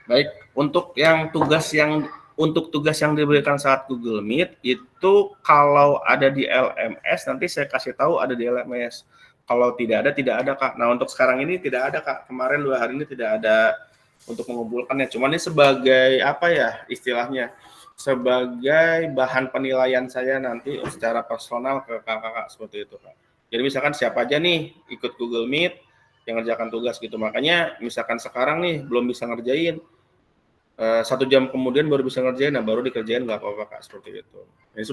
[SPEAKER 3] Baik, untuk tugas yang diberikan saat Google Meet itu kalau ada di LMS nanti saya kasih tahu ada di LMS. Kalau tidak ada Kak. Nah untuk sekarang ini tidak ada Kak. Kemarin 2 hari ini tidak ada untuk mengumpulkannya. Cuman ini sebagai apa ya istilahnya? Sebagai bahan penilaian saya nanti secara personal ke kakak-kakak seperti itu Kak. Jadi misalkan siapa aja nih ikut Google Meet yang ngerjakan tugas gitu. Makanya misalkan sekarang nih belum bisa ngerjain, 1 jam kemudian baru bisa ngerjain, nah baru dikerjain nggak apa-apa Kak, seperti itu. Ini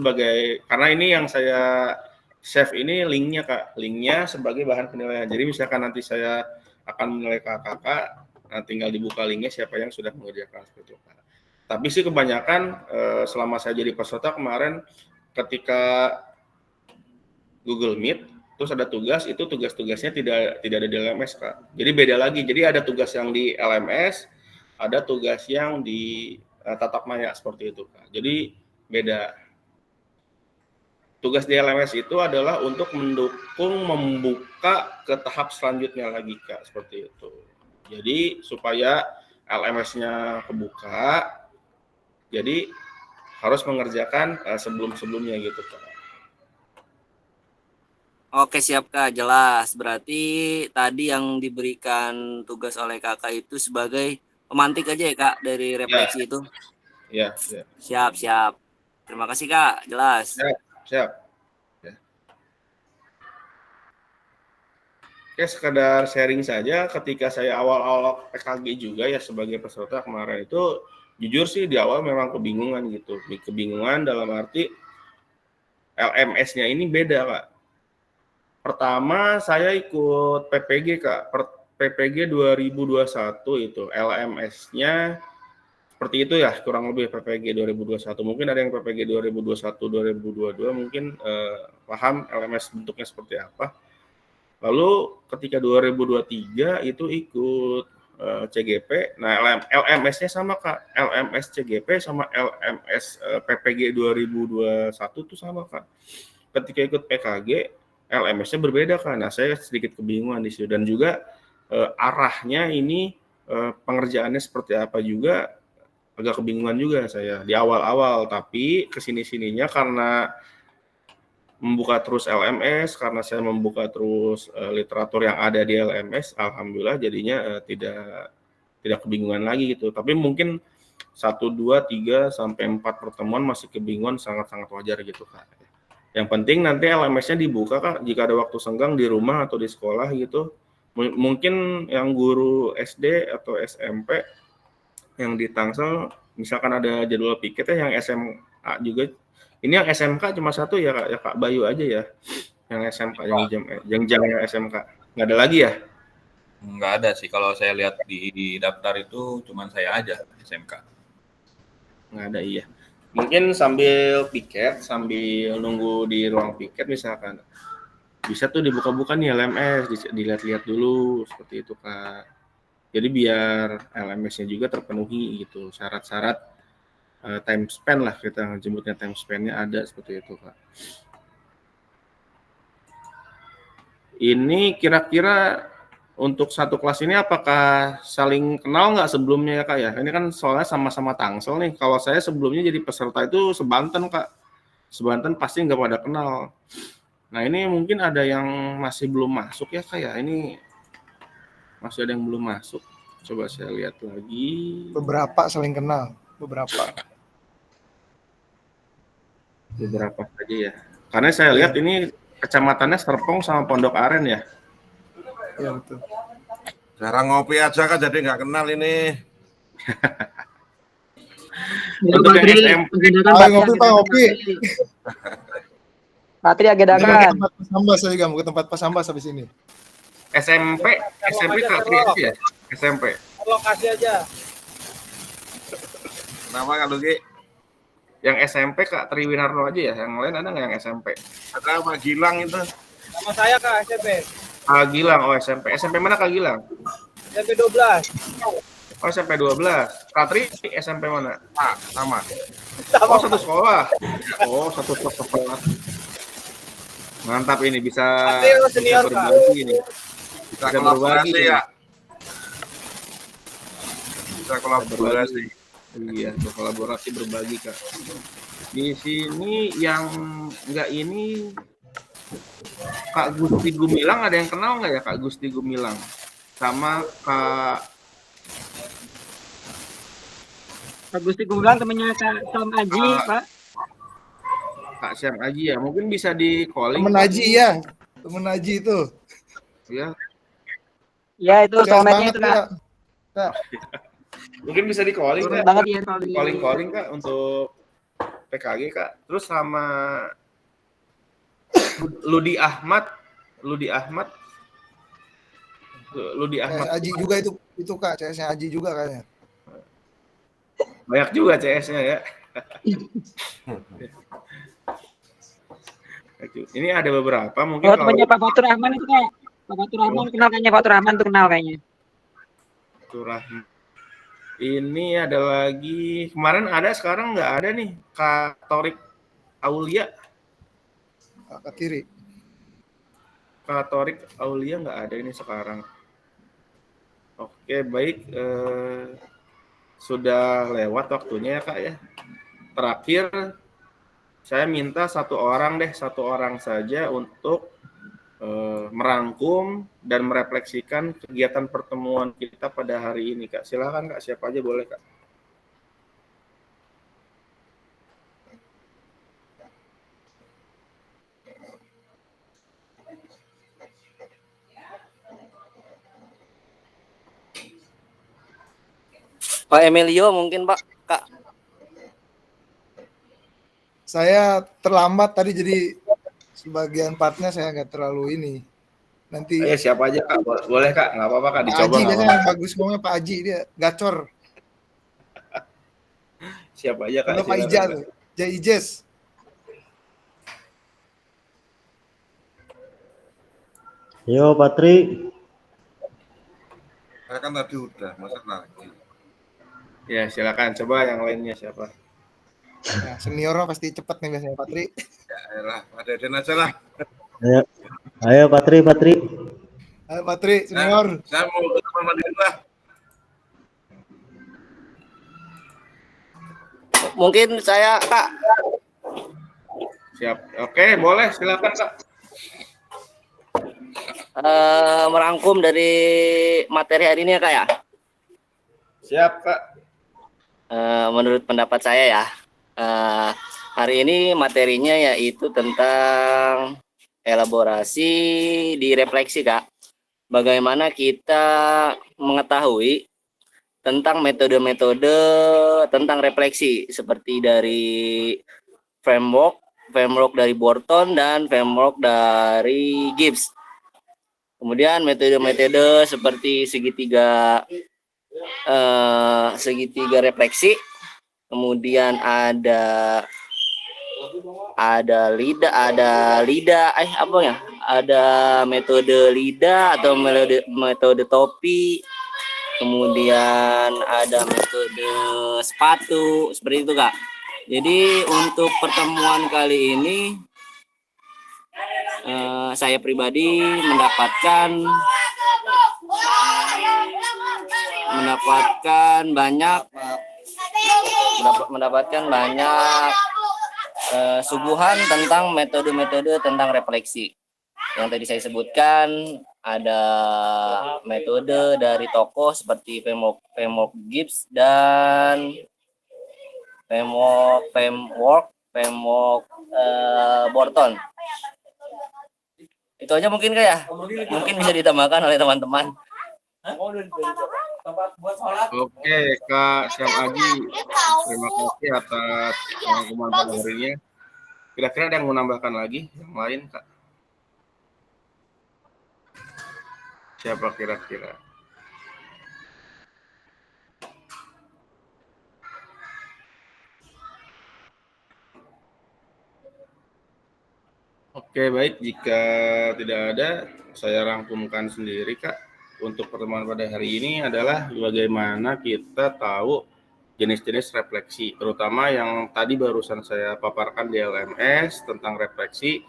[SPEAKER 3] karena ini yang saya save ini linknya Kak, linknya sebagai bahan penilaian. Jadi misalkan nanti saya akan menilai kakak-kakak, nah tinggal dibuka linknya siapa yang sudah mengerjakan seperti itu Kak. Tapi sih kebanyakan selama saya jadi peserta kemarin ketika Google Meet terus ada tugas, itu tugas-tugasnya tidak ada di LMS Kak. Jadi beda lagi. Jadi ada tugas yang di LMS, ada tugas yang di tatap maya seperti itu Kak. Jadi beda. Tugas di LMS itu adalah untuk mendukung membuka ke tahap selanjutnya lagi Kak, seperti itu. Jadi supaya LMS-nya kebuka, jadi harus mengerjakan sebelum-sebelumnya gitu Kak.
[SPEAKER 4] Oke siap Kak, jelas. Berarti tadi yang diberikan tugas oleh Kakak itu sebagai pemantik aja ya Kak dari refleksi itu?
[SPEAKER 3] Iya.
[SPEAKER 4] Siap. Terima kasih Kak, jelas.
[SPEAKER 3] Siap. Ya. Oke, sekedar sharing saja ketika saya awal-awal PKG juga ya sebagai peserta kemarin itu jujur sih di awal memang kebingungan gitu. Kebingungan dalam arti LMS-nya ini beda Kak. Pertama saya ikut PPG Kak, PPG 2021 itu LMS-nya seperti itu ya, kurang lebih PPG 2021. Mungkin ada yang PPG 2021 2022 mungkin paham LMS bentuknya seperti apa. Lalu ketika 2023 itu ikut CGP. Nah, LMS-nya sama Kak. LMS CGP sama LMS PPG 2021 itu sama Kak. Ketika ikut PKG LMS-nya berbeda kan. Nah, saya sedikit kebingungan di situ dan juga arahnya ini pengerjaannya seperti apa juga agak kebingungan juga saya di awal-awal, tapi kesini-sininya karena membuka terus LMS, karena saya membuka terus literatur yang ada di LMS, alhamdulillah jadinya tidak kebingungan lagi gitu. Tapi mungkin 1, 2, 3 sampai 4 pertemuan masih kebingungan sangat-sangat wajar gitu Kak. Yang penting nanti LMS-nya dibuka Kak, jika ada waktu senggang di rumah atau di sekolah gitu. Mungkin yang guru SD atau SMP yang di Tangsel, misalkan ada jadwal piket ya, yang SMA juga. Ini yang SMK cuma 1 ya Kak, ya Kak Bayu aja ya. Yang SMK, yang jamnya SMK. Nggak ada lagi ya?
[SPEAKER 2] Nggak ada sih, kalau saya lihat di daftar itu cuma saya aja SMK.
[SPEAKER 3] Nggak ada, iya. Mungkin sambil piket, sambil nunggu di ruang piket misalkan, bisa tuh dibuka-buka nih LMS, dilihat-lihat dulu seperti itu Kak. Jadi biar LMS-nya juga terpenuhi gitu, syarat-syarat time spend lah kita jemputnya, time spend-nya ada seperti itu Kak. Ini kira-kira untuk satu kelas ini apakah saling kenal nggak sebelumnya ya Kak ya? Ini kan soalnya sama-sama Tangsel nih. Kalau saya sebelumnya jadi peserta itu sebanten Kak. Sebanten pasti nggak pada kenal. Nah ini mungkin ada yang masih belum masuk ya Kak ya? Ini masih ada yang belum masuk. Coba saya lihat lagi.
[SPEAKER 7] Beberapa saling kenal, beberapa.
[SPEAKER 3] Beberapa saja ya. Karena saya lihat ini kecamatannya Serpong sama Pondok Aren ya.
[SPEAKER 7] Iya betul.
[SPEAKER 6] Jarang ngopi aja kan jadi nggak kenal ini.
[SPEAKER 3] Untuk yang SMP,
[SPEAKER 7] Ayo ngopi Pak, ngopi.
[SPEAKER 8] Patri
[SPEAKER 7] Ini mau ke
[SPEAKER 8] agak-agakan.
[SPEAKER 7] tempat Pas Ambas saya juga, mau ke tempat Pas Ambas habis ini.
[SPEAKER 3] SMP Kak Tri ya? SMP.
[SPEAKER 10] Lokasi aja.
[SPEAKER 6] Kenapa kalau Ki?
[SPEAKER 3] Yang SMP Kak Triwinarno aja ya, yang lain ada nggak yang SMP?
[SPEAKER 6] Ada Pak Gilang itu.
[SPEAKER 10] Sama saya Kak SMP.
[SPEAKER 3] Kak Gilang, oh SMP. SMP mana Kak Gilang?
[SPEAKER 10] SMP 12.
[SPEAKER 3] Oh SMP 12. Kak Tri SMP mana?
[SPEAKER 6] Pak, sama.
[SPEAKER 3] Oh satu sekolah. Oh satu sekolah. Mantap ini bisa
[SPEAKER 10] Senior,
[SPEAKER 3] berbagi ini.
[SPEAKER 6] Bisa
[SPEAKER 3] Bisa berbagi
[SPEAKER 6] kolaborasi ya. Bisa kolaborasi.
[SPEAKER 3] Iya, berkolaborasi berbagi Kak. Di sini yang enggak ini Kak Gusti Gumilang, ada yang kenal nggak ya Kak Gusti Gumilang? Sama Kak
[SPEAKER 8] Gusti Gumilang temennya Kak Sam Aji, Pak.
[SPEAKER 3] Kak Syam Aji ya, mungkin bisa di calling.
[SPEAKER 7] Temen Aji ya, temen Aji itu.
[SPEAKER 3] Ya,
[SPEAKER 8] Ya itu
[SPEAKER 7] Keren
[SPEAKER 8] sometnya
[SPEAKER 7] banget
[SPEAKER 8] itu Kak.
[SPEAKER 7] ya. Kak.
[SPEAKER 3] mungkin bisa di calling
[SPEAKER 8] Keren
[SPEAKER 3] Kak.
[SPEAKER 8] banget ya kalau
[SPEAKER 3] Calling Kak untuk PKG Kak. Terus sama Ludi Ahmad.
[SPEAKER 7] CS Aji juga itu Kak, CS-nya Aji juga kayaknya.
[SPEAKER 3] Banyak juga CS-nya ya. Ini ada beberapa mungkin
[SPEAKER 8] Oh, temannya Pak Fatur Rahman itu Kak. Pak Fatur Rahman kenal kayaknya, Fatur Rahman tuh kenal kayaknya.
[SPEAKER 3] Rahman. Ini ada lagi, kemarin ada, sekarang nggak ada nih, Kak Torik Aulia.
[SPEAKER 7] Kak Tiri.
[SPEAKER 3] Kak Torik Aulia nggak ada ini sekarang. Oke, baik. Sudah lewat waktunya ya Kak ya. Terakhir, saya minta satu orang saja untuk merangkum dan merefleksikan kegiatan pertemuan kita pada hari ini Kak. Silakan Kak, siapa aja boleh Kak.
[SPEAKER 4] Pak Emilio mungkin Pak, Kak.
[SPEAKER 7] Saya terlambat tadi jadi sebagian partnya saya nggak terlalu ini. Nanti
[SPEAKER 3] Ayo siapa aja Kak, boleh Kak, nggak apa-apa Kak,
[SPEAKER 7] Pak
[SPEAKER 3] dicoba.
[SPEAKER 7] Aji
[SPEAKER 3] nggak
[SPEAKER 7] biasanya
[SPEAKER 3] apa-apa.
[SPEAKER 7] yang bagus ngomongnya Pak Aji, dia gacor.
[SPEAKER 3] Siapa aja Kak.
[SPEAKER 7] Kalau Pak
[SPEAKER 3] silakan,
[SPEAKER 7] Ija
[SPEAKER 3] Kak.
[SPEAKER 7] tuh, Jai Ijes.
[SPEAKER 5] Yo Patri.
[SPEAKER 6] Saya kan tadi udah, masa lagi.
[SPEAKER 3] Ya silakan, coba yang lainnya siapa.
[SPEAKER 7] Nah, seniornya pasti cepet nih biasanya Patri.
[SPEAKER 6] Ya elah, Pak Deden aja lah.
[SPEAKER 5] Ayo Patri.
[SPEAKER 7] Ayo Patri, senior.
[SPEAKER 6] Saya mau ke kamar mandi dulu lah.
[SPEAKER 4] Mungkin saya Kak.
[SPEAKER 3] Siap. Oke, boleh silakan Kak.
[SPEAKER 4] Merangkum dari materi hari ini ya Kak ya.
[SPEAKER 3] Siap Kak.
[SPEAKER 4] Menurut pendapat saya ya, hari ini materinya yaitu tentang elaborasi di refleksi Kak. Bagaimana kita mengetahui tentang metode-metode tentang refleksi seperti dari framework dari Borton dan framework dari Gibbs. Kemudian metode-metode seperti segitiga refleksi, kemudian ada metode lidah atau metode topi, kemudian ada metode sepatu, seperti itu Kak. Jadi untuk pertemuan kali ini saya pribadi mendapatkan banyak suguhan tentang metode-metode tentang refleksi. Yang tadi saya sebutkan, ada metode dari tokoh seperti Pemok Gibbs dan Pemok Borton. Itu aja mungkin Kak ya? Mungkin bisa ditambahkan oleh teman-teman.
[SPEAKER 3] Oke, Kak Syam Aji, terima kasih atas rangkuman pada hari ini. Kira-kira ada yang mau nambahkan lagi? Yang lain, Kak? Siapa kira-kira? Oke, baik. Jika tidak ada, saya rangkumkan sendiri, Kak. Untuk pertemuan pada hari ini adalah bagaimana kita tahu jenis-jenis refleksi, terutama yang tadi barusan saya paparkan di LMS tentang refleksi.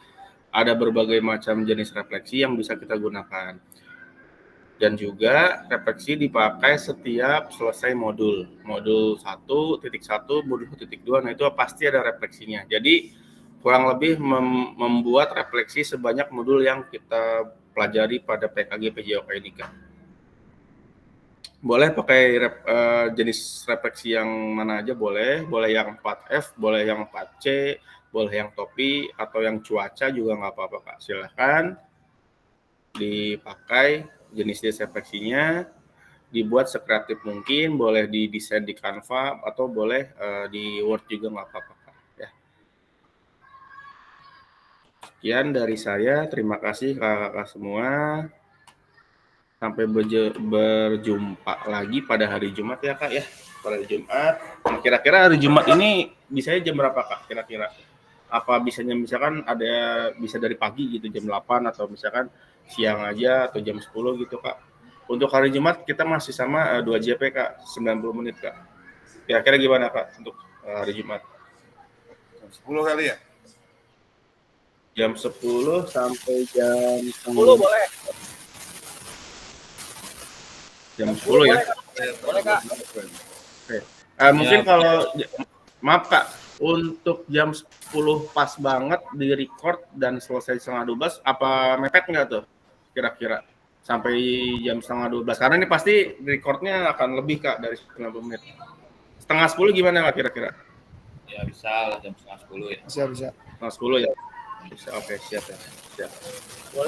[SPEAKER 3] Ada berbagai macam jenis refleksi yang bisa kita gunakan. Dan juga refleksi dipakai setiap selesai modul. Modul 1.1, modul 1.2, nah itu pasti ada refleksinya. Jadi kurang lebih membuat refleksi sebanyak modul yang kita pelajari pada PKG PJOK ini, Kak. Boleh pakai jenis refleksi yang mana aja boleh yang 4F, boleh yang 4C, boleh yang topi, atau yang cuaca juga nggak apa-apa, Kak. Silahkan dipakai jenis-jenis refleksinya, dibuat sekreatif mungkin, boleh didesain di Canva, atau boleh di Word juga nggak apa-apa, Kak. Ya. Sekian dari saya, terima kasih kakak-kakak semua. Sampai berjumpa lagi pada hari Jumat ya Kak ya, pada hari Jumat. Nah, kira-kira hari Jumat ini bisanya jam berapa Kak kira-kira? Apa bisanya misalkan ada bisa dari pagi gitu jam 8 atau misalkan siang aja atau jam 10 gitu Kak. Untuk hari Jumat kita masih sama 2 JP Kak, 90 menit Kak. Kira-kira gimana Kak untuk hari Jumat?
[SPEAKER 6] Jam 10 kali ya?
[SPEAKER 3] Jam 10 sampai jam
[SPEAKER 4] 10 boleh.
[SPEAKER 3] Jam 10 ya.
[SPEAKER 4] Boleh Kak.
[SPEAKER 3] Oke. Mungkin kalau maaf Kak, untuk jam 10 pas banget di record dan selesai setengah 12, apa mepet nggak tuh kira-kira sampai jam setengah 12? Karena ini pasti recordnya akan lebih Kak dari 90 menit. Setengah 10 gimana Kak kira-kira?
[SPEAKER 2] Ya bisa lah jam setengah 10 ya.
[SPEAKER 7] Bisa.
[SPEAKER 3] Setengah 10 ya. Bisa, oke siap ya. Siap.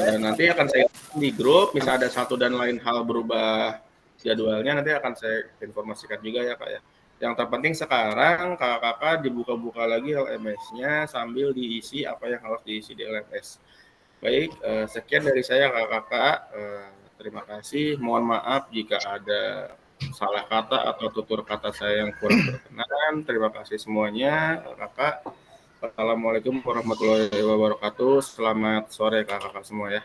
[SPEAKER 3] Dan nanti akan saya di grup, misalnya ada satu dan lain hal berubah jadwalnya, nanti akan saya informasikan juga ya Kak ya. Yang terpenting sekarang kakak-kakak dibuka-buka lagi LMS-nya sambil diisi apa yang harus diisi di LMS. Baik, sekian dari saya kakak-kakak. Terima kasih. Mohon maaf jika ada salah kata atau tutur kata saya yang kurang berkenan. Terima kasih semuanya kakak. Assalamualaikum warahmatullahi wabarakatuh. Selamat sore kakak-kakak semua ya.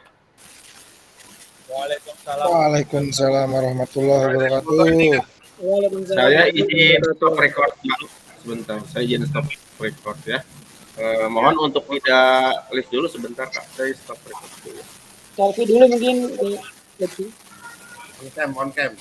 [SPEAKER 7] Waalaikumsalam warahmatullahi wabarakatuh.
[SPEAKER 3] Saya izin stop record sebentar. Saya izin stop record ya. Mohon untuk tidak live dulu sebentar Kak. Saya stop record dulu.
[SPEAKER 8] Selfie dulu mungkin.
[SPEAKER 6] On cam.